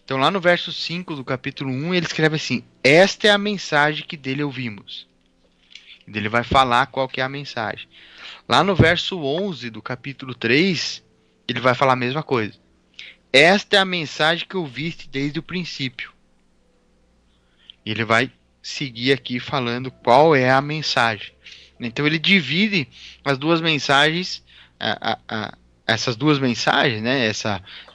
Então lá no verso 5 do capítulo 1, ele escreve assim: esta é a mensagem que dele ouvimos. E ele vai falar qual que é a mensagem. Lá no verso 11 do capítulo 3, ele vai falar a mesma coisa. Esta é a mensagem que ouviste desde o princípio. E ele vai seguir aqui falando qual é a mensagem. Então ele divide as duas mensagens, essas duas mensagens, né,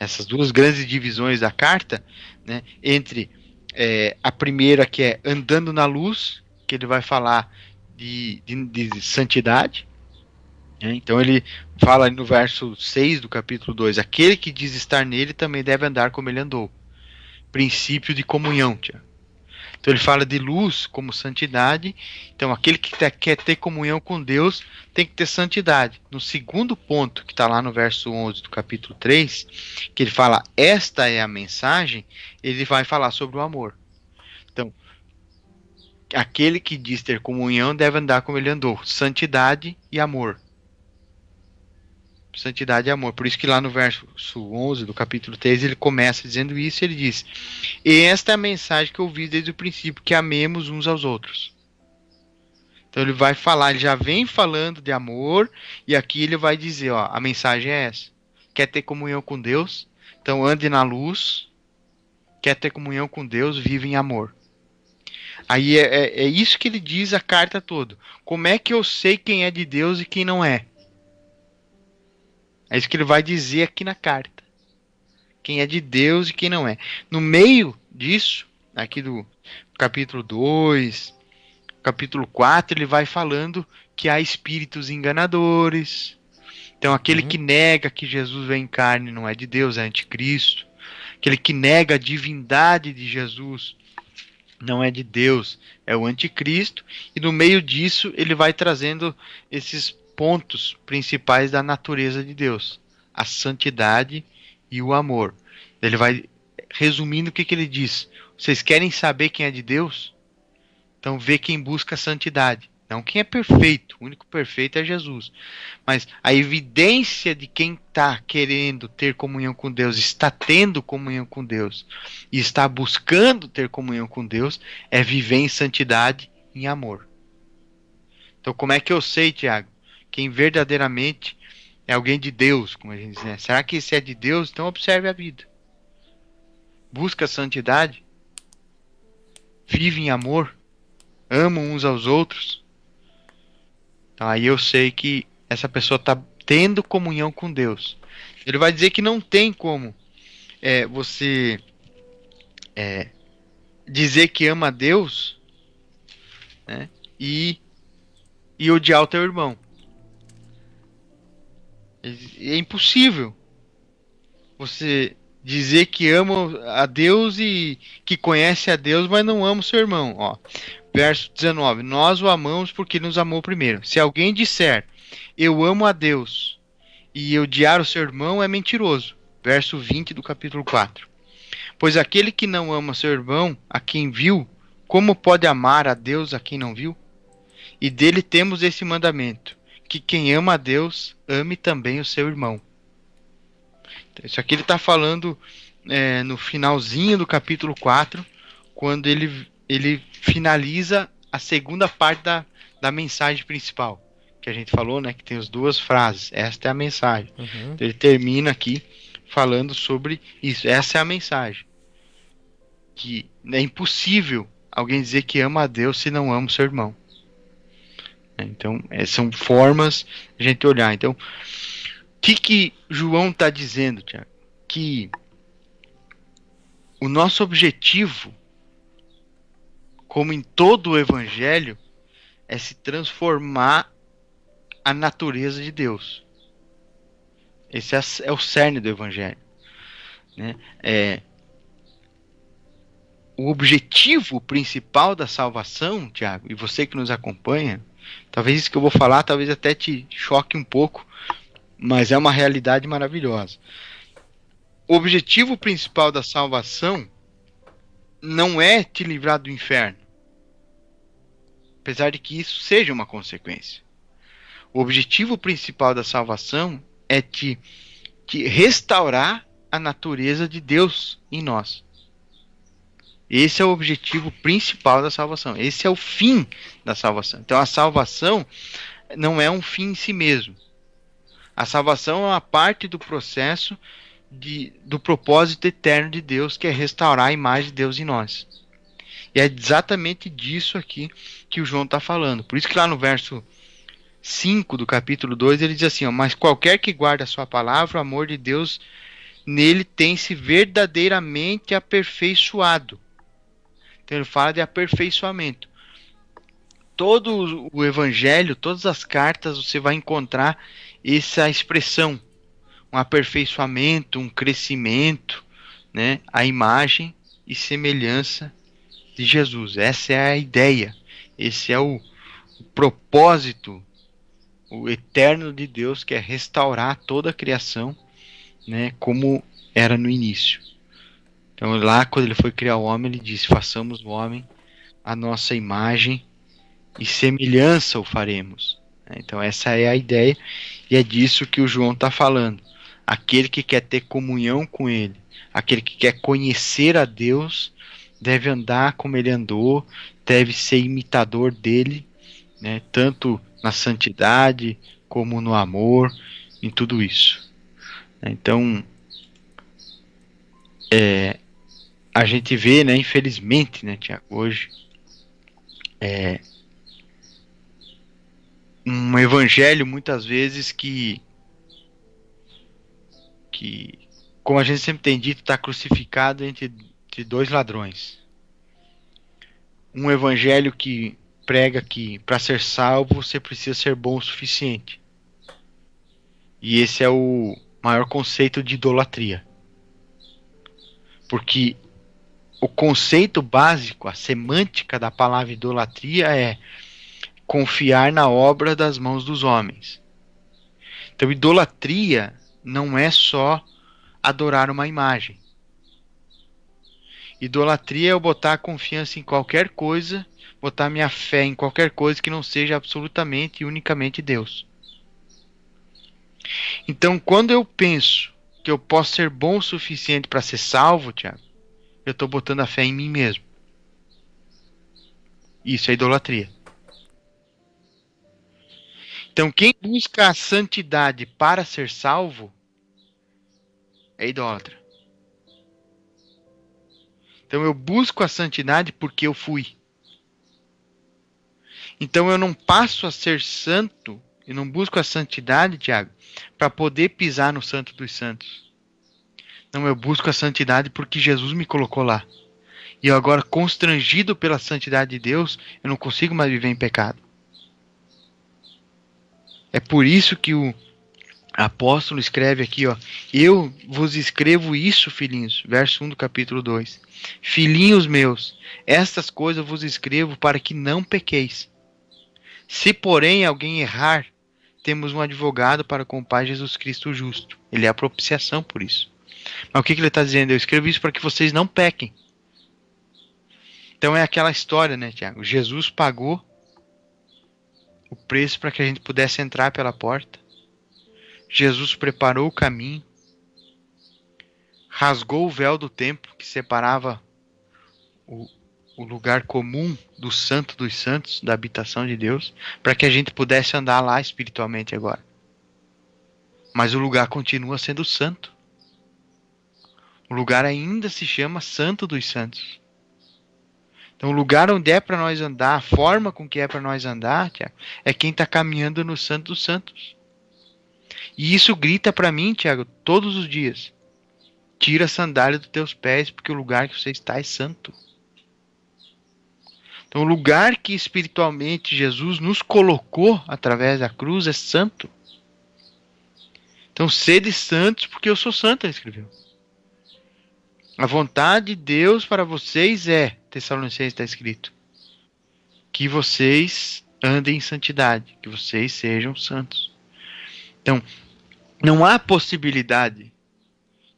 essas 2 grandes divisões da carta, né, entre a primeira, que é andando na luz, que ele vai falar de santidade. Né? Então ele fala no verso 6 do capítulo 2, aquele que diz estar nele também deve andar como ele andou. Princípio de comunhão, Tiago. Então ele fala de luz como santidade. Então aquele que quer ter comunhão com Deus tem que ter santidade. No segundo ponto, que está lá no verso 11 do capítulo 3, que ele fala, esta é a mensagem, ele vai falar sobre o amor. Então, aquele que diz ter comunhão deve andar como ele andou. Santidade e amor. Santidade e amor. Por isso que lá no verso 11 do capítulo 3 ele começa dizendo isso, ele diz: e esta é a mensagem que eu ouvi desde o princípio, que amemos uns aos outros. Então ele vai falar, ele já vem falando de amor, e aqui ele vai dizer, ó, a mensagem é essa. Quer ter comunhão com Deus? Então ande na luz. Quer ter comunhão com Deus? Vive em amor. Aí é isso que ele diz a carta toda. Como é que eu sei quem é de Deus e quem não é? É isso que ele vai dizer aqui na carta. Quem é de Deus e quem não é. No meio disso, aqui do capítulo 2, capítulo 4, ele vai falando que há espíritos enganadores. Então aquele que nega que Jesus vem em carne não é de Deus, é anticristo. Aquele que nega a divindade de Jesus não é de Deus, é o anticristo. E no meio disso ele vai trazendo esses pontos principais da natureza de Deus, a santidade e o amor. Ele vai resumindo o que ele diz. Vocês querem saber quem é de Deus? Então vê quem busca a santidade. Não quem é perfeito, o único perfeito é Jesus. Mas a evidência de quem está querendo ter comunhão com Deus, está tendo comunhão com Deus, e está buscando ter comunhão com Deus, é viver em santidade e em amor. Então como é que eu sei, Tiago, quem verdadeiramente é alguém de Deus, como a gente diz, né? Será que esse é de Deus? Então observe a vida. Busca a santidade, vive em amor, ama uns aos outros, Então aí eu sei que essa pessoa está tendo comunhão com Deus. Ele vai dizer que não tem como você dizer que ama a Deus, né, e odiar o teu irmão. É impossível você dizer que ama a Deus e que conhece a Deus, mas não ama o seu irmão. Ó, verso 19: Nós o amamos porque nos amou primeiro. Se alguém disser, eu amo a Deus, e odiar o seu irmão, é mentiroso. Verso 20 do capítulo 4. Pois aquele que não ama seu irmão, a quem viu, como pode amar a Deus a quem não viu? E dele temos esse mandamento, que quem ama a Deus, ame também o seu irmão. Isso aqui ele está falando no finalzinho do capítulo 4, quando ele finaliza a segunda parte da mensagem principal. Que a gente falou, né? Que tem as duas frases. Esta é a mensagem. Uhum. Então, ele termina aqui falando sobre isso. Essa é a mensagem. Que é impossível alguém dizer que ama a Deus se não ama o seu irmão. Então, são formas de a gente olhar. Então, o que João está dizendo, Tiago? Que o nosso objetivo, como em todo o Evangelho, é se transformar a natureza de Deus. Esse é o cerne do Evangelho, né? O objetivo principal da salvação, Tiago, e você que nos acompanha, talvez isso que eu vou falar, talvez até te choque um pouco, mas é uma realidade maravilhosa. O objetivo principal da salvação não é te livrar do inferno, apesar de que isso seja uma consequência. O objetivo principal da salvação é te restaurar a natureza de Deus em nós. Esse é o objetivo principal da salvação. Esse é o fim da salvação. Então a salvação não é um fim em si mesmo. A salvação é uma parte do processo do propósito eterno de Deus, que é restaurar a imagem de Deus em nós. E é exatamente disso aqui que o João está falando. Por isso que lá no verso 5 do capítulo 2 ele diz assim, ó, mas qualquer que guarda a sua palavra, o amor de Deus nele tem-se verdadeiramente aperfeiçoado. Então ele fala de aperfeiçoamento. Todo o evangelho, todas as cartas, você vai encontrar essa expressão, um aperfeiçoamento, um crescimento, né, a imagem e semelhança de Jesus. Essa é a ideia, esse é o propósito, o eterno de Deus, que é restaurar toda a criação, né, como era no início. Então lá quando ele foi criar o homem, ele disse, façamos o homem a nossa imagem e semelhança o faremos. Então essa é a ideia e é disso que o João está falando. Aquele que quer ter comunhão com ele, aquele que quer conhecer a Deus, deve andar como ele andou, deve ser imitador dele, né, tanto na santidade como no amor, em tudo isso. Então, a gente vê, né, infelizmente, né, Tiago, hoje, um evangelho muitas vezes que, como a gente sempre tem dito, está crucificado entre dois ladrões. Um evangelho que prega que para ser salvo você precisa ser bom o suficiente. E esse é o maior conceito de idolatria. Porque o conceito básico, a semântica da palavra idolatria é confiar na obra das mãos dos homens. Então, idolatria não é só adorar uma imagem. Idolatria é eu botar a confiança em qualquer coisa, botar minha fé em qualquer coisa que não seja absolutamente e unicamente Deus. Então, quando eu penso que eu posso ser bom o suficiente para ser salvo, Tiago, eu estou botando a fé em mim mesmo. Isso é idolatria. Então, quem busca a santidade para ser salvo é idólatra. Então, eu busco a santidade porque eu fui. Então eu não passo a ser santo e não busco a santidade, Tiago, para poder pisar no Santo dos Santos. Não, eu busco a santidade porque Jesus me colocou lá. E eu agora, constrangido pela santidade de Deus, eu não consigo mais viver em pecado. É por isso que o apóstolo escreve aqui, ó: eu vos escrevo isso, filhinhos, verso 1 do capítulo 2. Filhinhos meus, estas coisas vos escrevo para que não pequeis. Se, porém, alguém errar, temos um advogado para com o Pai, Jesus Cristo justo. Ele é a propiciação por isso. Mas o que ele está dizendo? Eu escrevo isso para que vocês não pequem. Então é aquela história, né, Tiago? Jesus pagou o preço para que a gente pudesse entrar pela porta. Jesus preparou o caminho, rasgou o véu do templo que separava o lugar comum do Santo dos Santos, da habitação de Deus, para que a gente pudesse andar lá espiritualmente agora. Mas o lugar continua sendo santo. O lugar ainda se chama Santo dos Santos. Então o lugar onde é para nós andar, a forma com que é para nós andar, Tiago, é quem está caminhando no Santo dos Santos. E isso grita para mim, Tiago, todos os dias: tira a sandália dos teus pés, porque o lugar que você está é santo. Então o lugar que espiritualmente Jesus nos colocou através da cruz é santo. Então sede santos, porque eu sou santo, ele escreveu. A vontade de Deus para vocês é, Tessalonicenses está escrito, que vocês andem em santidade, que vocês sejam santos. Então, não há possibilidade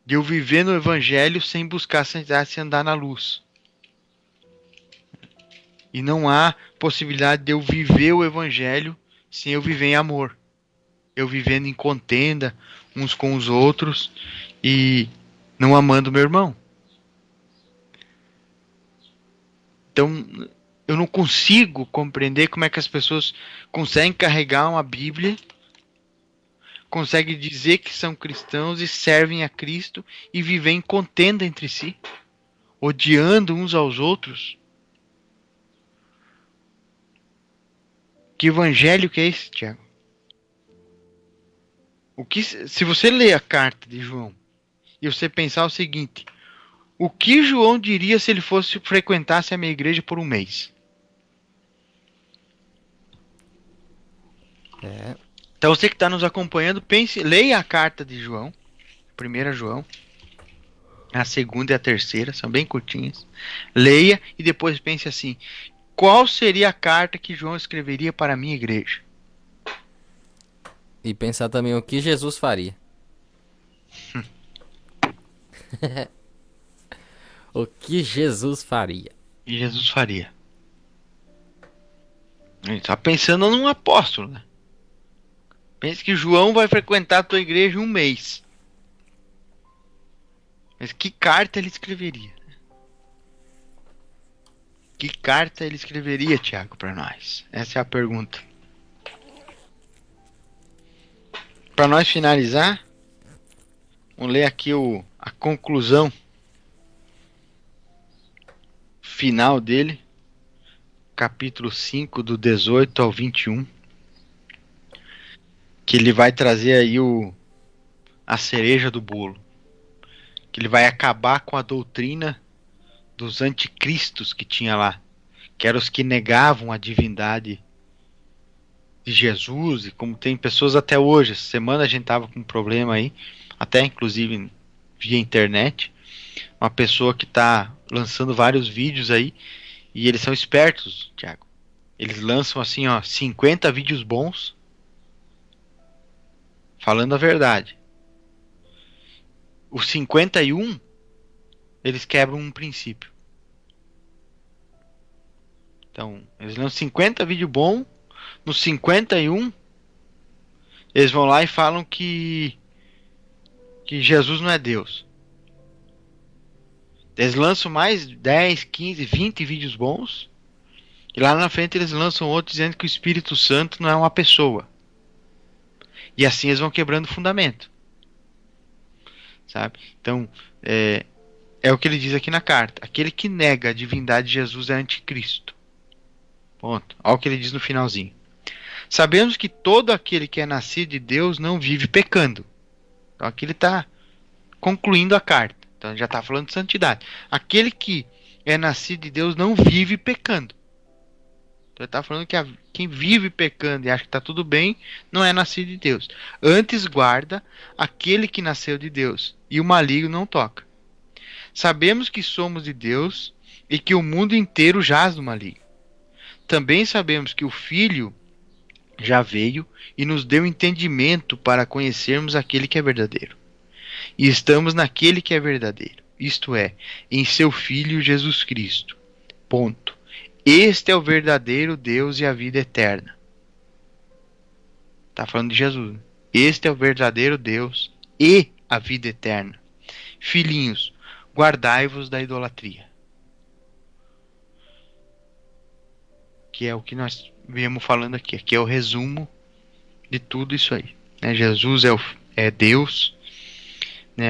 de eu viver no Evangelho sem buscar a santidade, sem andar na luz. E não há possibilidade de eu viver o Evangelho sem eu viver em amor. Eu vivendo em contenda uns com os outros e não amando meu irmão. Então, eu não consigo compreender como é que as pessoas conseguem carregar uma Bíblia, conseguem dizer que são cristãos e servem a Cristo e viver em contenda entre si, odiando uns aos outros. Que evangelho que é esse, Tiago? Se você ler a carta de João e você pensar o seguinte: o que João diria se ele frequentasse a minha igreja por um mês? Então você que está nos acompanhando, leia a carta de João, a 1 João, a 2ª e a 3ª, são bem curtinhas. Leia e depois pense assim: qual seria a carta que João escreveria para a minha igreja? E pensar também o que Jesus faria. O que Jesus faria? E Jesus faria. Ele está pensando num apóstolo, né? Pense que João vai frequentar a tua igreja um mês. Mas que carta ele escreveria? Que carta ele escreveria, Tiago, para nós? Essa é a pergunta. Para nós finalizar, vamos ler aqui a conclusão final dele, capítulo 5, do 18 ao 21, que ele vai trazer aí a cereja do bolo, que ele vai acabar com a doutrina dos anticristos que tinha lá, que eram os que negavam a divindade de Jesus, e como tem pessoas até hoje. Essa semana a gente tava com um problema aí, até inclusive via internet, uma pessoa que tá lançando vários vídeos aí, e eles são espertos, Thiago. Eles lançam assim, ó, 50 vídeos bons, falando a verdade. Os 51, eles quebram um princípio. Então, eles lançam 50 vídeos bons, nos 51, eles vão lá e falam que Jesus não é Deus. Eles lançam mais 10, 15, 20 vídeos bons, e lá na frente eles lançam outro dizendo que o Espírito Santo não é uma pessoa. E assim eles vão quebrando o fundamento. Sabe? Então, é o que ele diz aqui na carta. Aquele que nega a divindade de Jesus é anticristo. Ponto. Olha o que ele diz no finalzinho. Sabemos que todo aquele que é nascido de Deus não vive pecando. Então aqui ele está concluindo a carta. Então já está falando de santidade. Aquele que é nascido de Deus não vive pecando. Então ele está falando que quem vive pecando e acha que está tudo bem, não é nascido de Deus. Antes guarda aquele que nasceu de Deus, e o maligno não toca. Sabemos que somos de Deus e que o mundo inteiro jaz no maligno. Também sabemos que o Filho já veio e nos deu entendimento para conhecermos aquele que é verdadeiro. E estamos naquele que é verdadeiro, isto é, em seu Filho Jesus Cristo. Ponto. Este é o verdadeiro Deus e a vida eterna. Está falando de Jesus. Este é o verdadeiro Deus e a vida eterna. Filhinhos, guardai-vos da idolatria. Que é o que nós viemos falando aqui. Aqui é o resumo de tudo isso aí. Jesus é Deus.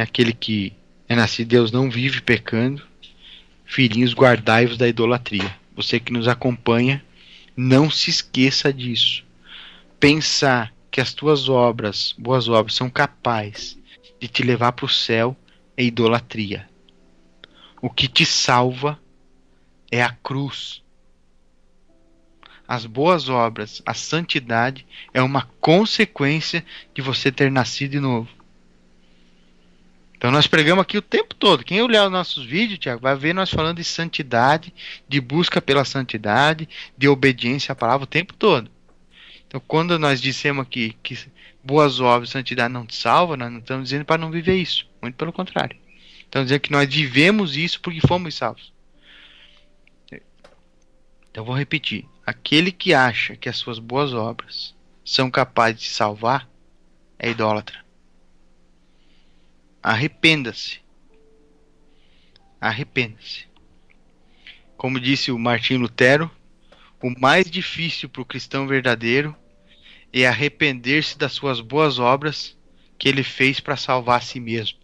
Aquele que é nascido de Deus não vive pecando. Filhinhos, guardai-vos da idolatria. Você que nos acompanha, não se esqueça disso. Pensar que as tuas obras, boas obras, são capazes de te levar para o céu é idolatria. O que te salva é a cruz. As boas obras, a santidade é uma consequência de você ter nascido de novo. Então nós pregamos aqui o tempo todo. Quem olhar os nossos vídeos, Tiago, vai ver nós falando de santidade, de busca pela santidade, de obediência à palavra o tempo todo. Então quando nós dissemos aqui que boas obras e santidade não te salva, nós não estamos dizendo para não viver isso. Muito pelo contrário. Estamos dizendo que nós vivemos isso porque fomos salvos. Então vou repetir. Aquele que acha que as suas boas obras são capazes de salvar é idólatra. Arrependa-se. Arrependa-se. Como disse o Martinho Lutero, o mais difícil para o cristão verdadeiro é arrepender-se das suas boas obras que ele fez para salvar a si mesmo.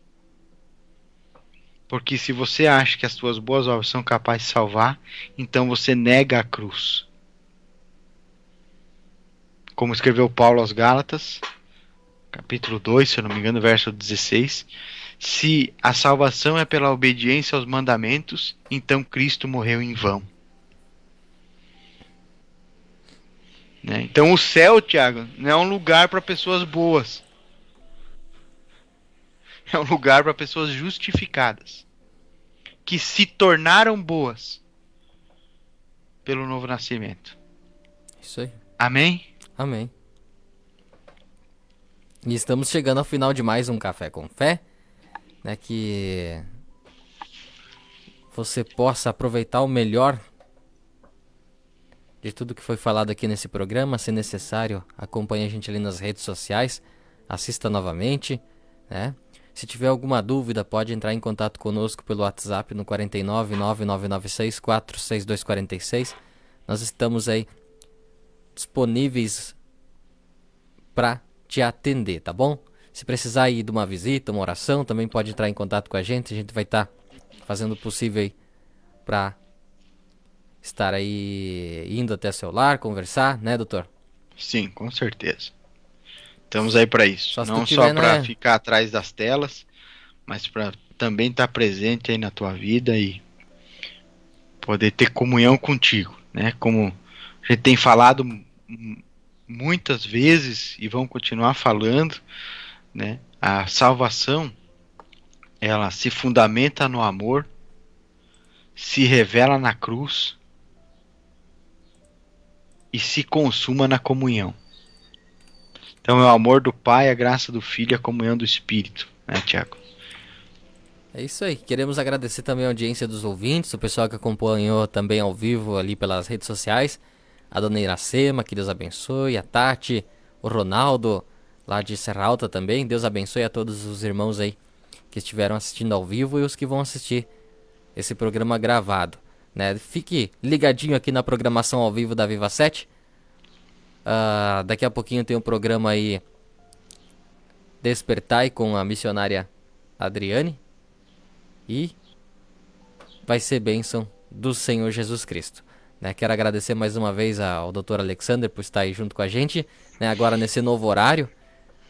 Porque se você acha que as suas boas obras são capazes de salvar, então você nega a cruz. Como escreveu Paulo aos Gálatas, capítulo 2, se eu não me engano, verso 16. Se a salvação é pela obediência aos mandamentos, então Cristo morreu em vão. Então o céu, Tiago, não é um lugar para pessoas boas. É um lugar para pessoas justificadas, que se tornaram boas pelo novo nascimento. Isso aí. Amém? Amém. E estamos chegando ao final de mais um Café com Fé, que você possa aproveitar o melhor de tudo que foi falado aqui nesse programa. Se necessário, acompanhe a gente ali nas redes sociais, assista novamente, Se tiver alguma dúvida, pode entrar em contato conosco pelo WhatsApp no 49 9996 46246. Nós estamos aí disponíveis para te atender, tá bom? Se precisar ir de uma visita, uma oração, também pode entrar em contato com a gente vai estar fazendo o possível aí para estar aí indo até seu lar, conversar, doutor? Sim, com certeza. Estamos aí para isso. Não só para ficar atrás das telas, mas para também estar presente aí na tua vida e poder ter comunhão contigo, Como a gente tem falado muitas vezes e vão continuar falando, A salvação, ela se fundamenta no amor, se revela na cruz e se consuma na comunhão. Então é o amor do Pai, a graça do Filho e a comunhão do Espírito, Tiago? É isso aí. Queremos agradecer também a audiência dos ouvintes, o pessoal que acompanhou também ao vivo ali pelas redes sociais. A dona Iracema, que Deus abençoe. A Tati, o Ronaldo, lá de Serra Alta também. Deus abençoe a todos os irmãos aí que estiveram assistindo ao vivo e os que vão assistir esse programa gravado, Fique ligadinho aqui na programação ao vivo da Viva 7. Daqui a pouquinho tem um programa aí, Despertai, com a missionária Adriane. E vai ser bênção do Senhor Jesus Cristo. né? Quero agradecer mais uma vez ao Dr. Alexander por estar aí junto com a gente, né? Agora nesse novo horário,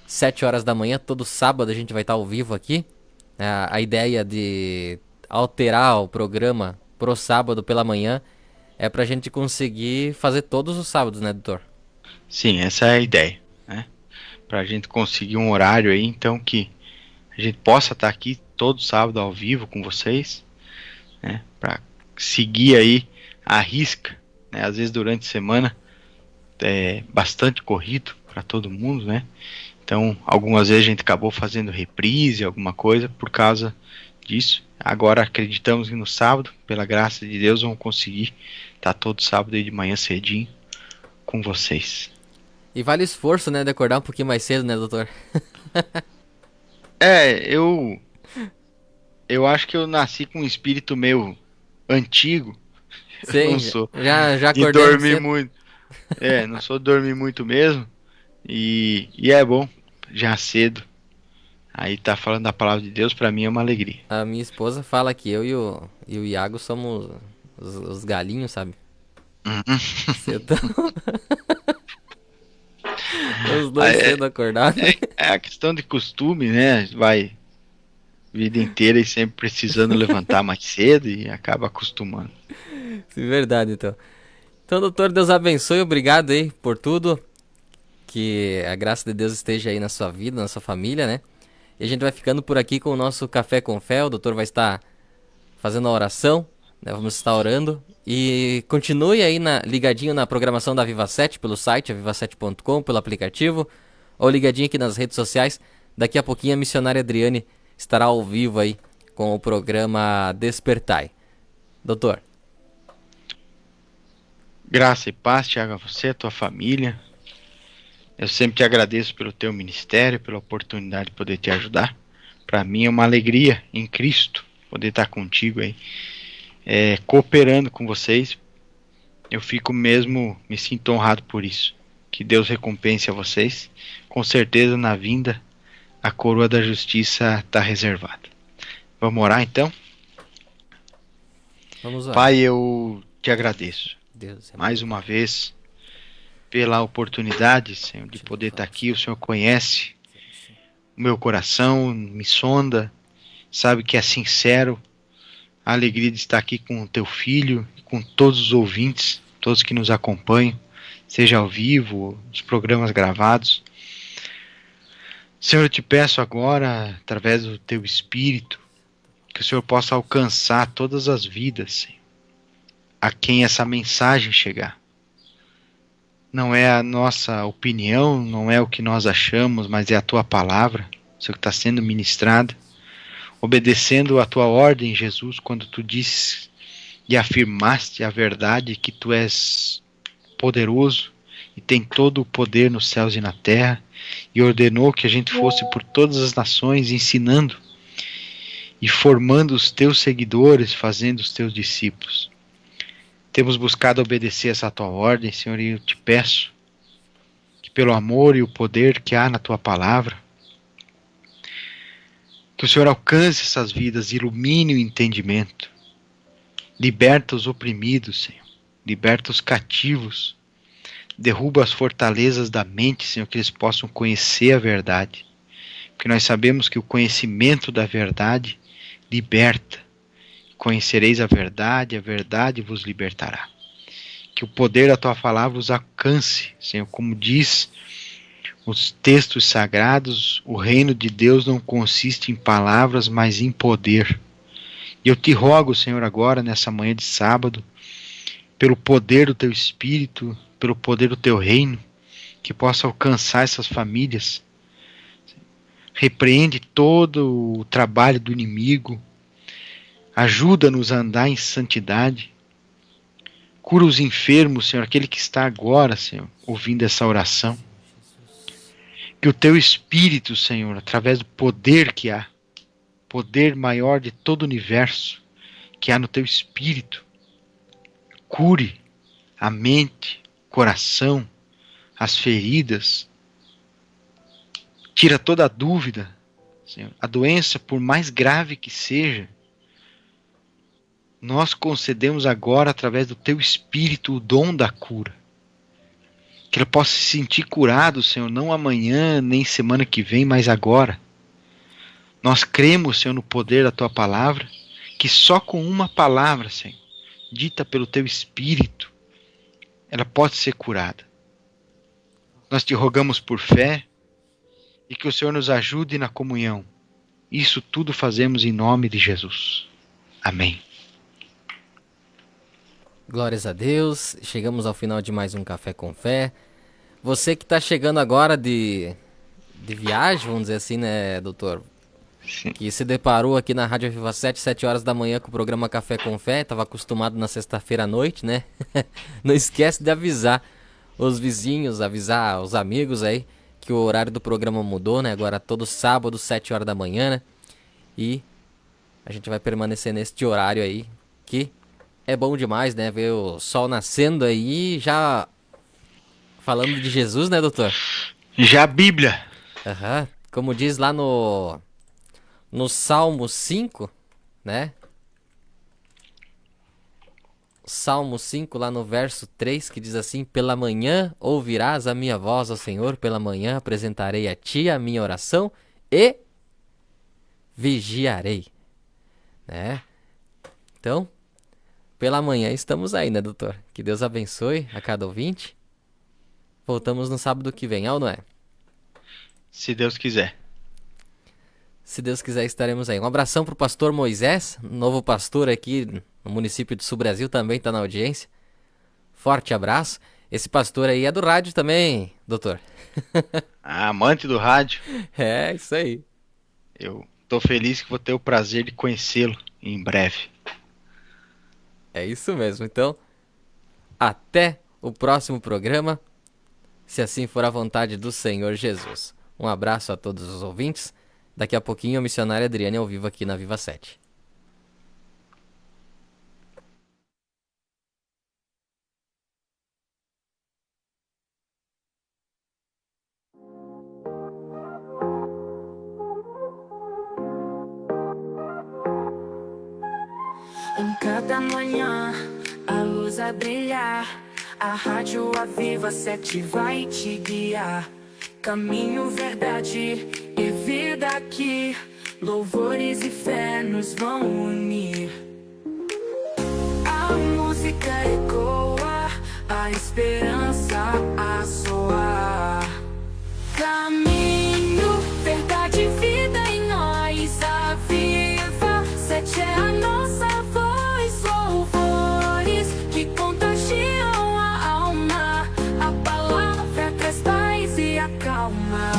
7 horas da manhã, todo sábado a gente vai estar ao vivo aqui. A ideia de alterar o programa pro sábado pela manhã é pra gente conseguir fazer todos os sábados, né, doutor? Sim, essa é a ideia, né? Pra gente conseguir um horário aí, então, que a gente possa estar aqui todo sábado ao vivo com vocês, né? Pra seguir aí a risca, né? Às vezes durante a semana é bastante corrido para todo mundo, né? Então, algumas vezes a gente acabou fazendo reprise, alguma coisa, por causa disso. Agora acreditamos que no sábado, pela graça de Deus, vamos conseguir estar todo sábado aí de manhã cedinho com vocês. E vale o esforço, né, de acordar um pouquinho mais cedo, né, doutor? Eu acho que eu nasci com um espírito meio antigo. Eu Sim, não sou já de acordei dormir cedo. muito. Não sou de dormir muito mesmo. E é bom, já cedo. Aí tá falando da palavra de Deus, pra mim é uma alegria. A minha esposa fala que eu e o Iago somos os galinhos, sabe? Uhum. Cedo. Os dois É, cedo acordados. é a questão de costume, né? Vai a vida inteira e sempre precisando levantar mais cedo e acaba acostumando. Sim, verdade, então. Então, doutor, Deus abençoe. Obrigado aí por tudo. Que a graça de Deus esteja aí na sua vida, na sua família, né? E a gente vai ficando por aqui com o nosso Café com Fé. O doutor vai estar fazendo a oração, né? Vamos estar orando. E continue aí ligadinho na programação da Viva 7 pelo site, aviva7.com, pelo aplicativo, ou ligadinho aqui nas redes sociais. Daqui a pouquinho a missionária Adriane estará ao vivo aí com o programa Despertai. Doutor. Graça e paz, Tiago, a você, a tua família. Eu sempre te agradeço pelo teu ministério, pela oportunidade de poder te ajudar. Para mim é uma alegria em Cristo poder estar contigo aí, cooperando com vocês. Eu fico mesmo, me sinto honrado por isso. Que Deus recompense a vocês. Com certeza na vinda a coroa da justiça está reservada. Vamos orar então? Vamos orar. Pai, eu te agradeço Deus é mais uma vez pela oportunidade, Senhor, de poder estar aqui. O Senhor conhece o meu coração, me sonda, sabe que é sincero. A alegria de estar aqui com o teu filho, com todos os ouvintes, todos que nos acompanham, seja ao vivo, nos programas gravados. Senhor, eu te peço agora, através do teu Espírito, que o Senhor possa alcançar todas as vidas, Senhor, a quem essa mensagem chegar. Não é a nossa opinião, não é o que nós achamos, mas é a tua palavra, Senhor, que está sendo ministrada, obedecendo a tua ordem, Jesus, quando tu disse e afirmaste a verdade que tu és poderoso e tem todo o poder nos céus e na terra, e ordenou que a gente fosse por todas as nações ensinando e formando os teus seguidores, fazendo os teus discípulos. Temos buscado obedecer essa tua ordem, Senhor, e eu te peço que pelo amor e o poder que há na tua palavra, que o Senhor alcance essas vidas, ilumine o entendimento, liberta os oprimidos, Senhor, liberta os cativos, derruba as fortalezas da mente, Senhor, que eles possam conhecer a verdade, porque nós sabemos que o conhecimento da verdade liberta. Conhecereis a verdade vos libertará. Que o poder da tua palavra os alcance, Senhor, como diz os textos sagrados, o reino de Deus não consiste em palavras, mas em poder. E eu te rogo, Senhor, agora, nessa manhã de sábado, pelo poder do teu Espírito, pelo poder do teu reino, que possa alcançar essas famílias. Repreende todo o trabalho do inimigo, ajuda-nos a andar em santidade, cura os enfermos, Senhor, aquele que está agora, Senhor, ouvindo essa oração. Que o teu Espírito, Senhor, através do poder que há, poder maior de todo o universo, que há no teu Espírito, cure a mente, o coração, as feridas, tira toda a dúvida, Senhor. A doença, por mais grave que seja, nós concedemos agora, através do Teu Espírito, o dom da cura. Que ele possa se sentir curado, Senhor, não amanhã, nem semana que vem, mas agora. Nós cremos, Senhor, no poder da Tua palavra, que só com uma palavra, Senhor, dita pelo Teu Espírito, ela pode ser curada. Nós te rogamos por fé e que o Senhor nos ajude na comunhão. Isso tudo fazemos em nome de Jesus. Amém. Glórias a Deus. Chegamos ao final de mais um Café com Fé. Você que está chegando agora de viagem, vamos dizer assim, né, doutor? Sim. Que se deparou aqui na Rádio Viva 7 horas da manhã com o programa Café com Fé. Estava acostumado na sexta-feira à noite, né? Não esquece de avisar os vizinhos, avisar os amigos aí que o horário do programa mudou, né? Agora todo sábado, 7 horas da manhã, né? E a gente vai permanecer neste horário aí, que é bom demais, né? Ver o sol nascendo aí, já falando de Jesus, né, doutor? Já a Bíblia. Aham. Como diz lá no Salmo 5, né? Salmo 5, lá no verso 3, que diz assim: pela manhã ouvirás a minha voz, ó Senhor, pela manhã apresentarei a ti a minha oração e vigiarei, né? Então, pela manhã estamos aí, né, doutor? Que Deus abençoe a cada ouvinte. Voltamos no sábado que vem, ou não é? Se Deus quiser. Se Deus quiser, estaremos aí. Um abração pro pastor Moisés, novo pastor aqui no município de Sul Brasil, também tá na audiência. Forte abraço. Esse pastor aí é do rádio também, doutor. Amante do rádio. É, isso aí. Eu tô feliz que vou ter o prazer de conhecê-lo em breve. É isso mesmo. Então, até o próximo programa, se assim for a vontade do Senhor Jesus. Um abraço a todos os ouvintes. Daqui a pouquinho a missionária Adriane ao vivo aqui na Viva 7. Em cada manhã a luz a brilhar, a rádio a Viva 7 vai te guiar. Caminho, verdade e vida aqui, louvores e fé nos vão unir. A música ecoa, a esperança a soar. Caminho, verdade e vida em nós, a Viva 7 é a nossa voz. Louvores que contagiam a alma, a palavra traz paz e acalma.